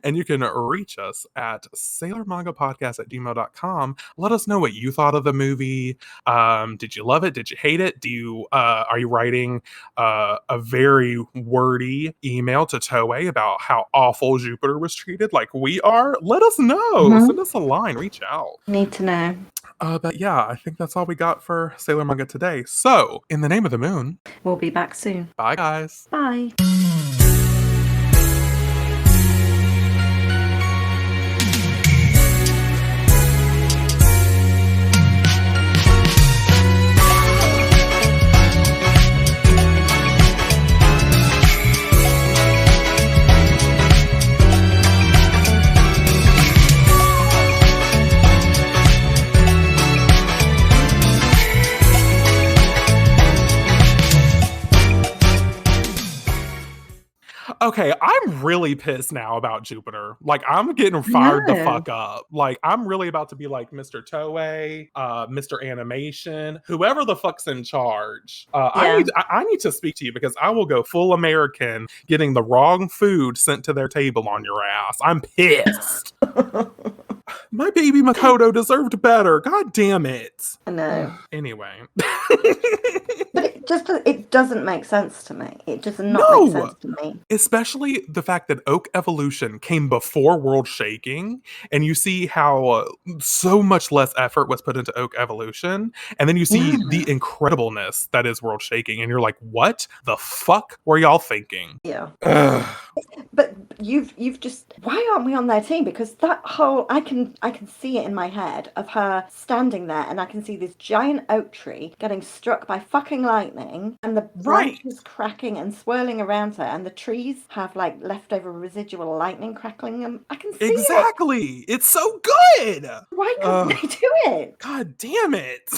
And you can reach us at sailormangapodcast@gmail.com. Let us know what you thought of the movie. Did you love it? Did you hate it? Do you are you writing a very wordy email to Toei about how awful Jupiter was treated like we are? Let us know. Send us a line. Reach out. Need to know. But yeah, I think that's all we got for Sailor Manga today. So, in the name of the moon, We'll be back soon. bye guys. Bye. Okay, I'm really pissed now about Jupiter. Like, I'm getting I fired the know. fuck up. Like, I'm really about to be like Mr. Toei, Mr. Animation, whoever the fuck's in charge. Yeah. I need to speak to you because I will go full American, getting the wrong food sent to their table on your ass. I'm pissed. My baby Makoto deserved better. God damn it. I know. Anyway. But it doesn't make sense to me. It does not make No! sense to me. Especially the fact that Oak Evolution came before World Shaking, and you see how so much less effort was put into Oak Evolution, and then you see the Yeah. incredibleness that is World Shaking, and you're like, what the fuck were y'all thinking? Yeah. Ugh. But you've just why aren't we on their team? Because that whole I can see it in my head of her standing there and I can see this giant oak tree getting struck by fucking lightning and the Right. branches cracking and swirling around her and the trees have like leftover residual lightning crackling them. I can see it. Exactly. It's so good. Why couldn't Ugh. they do it? God damn it.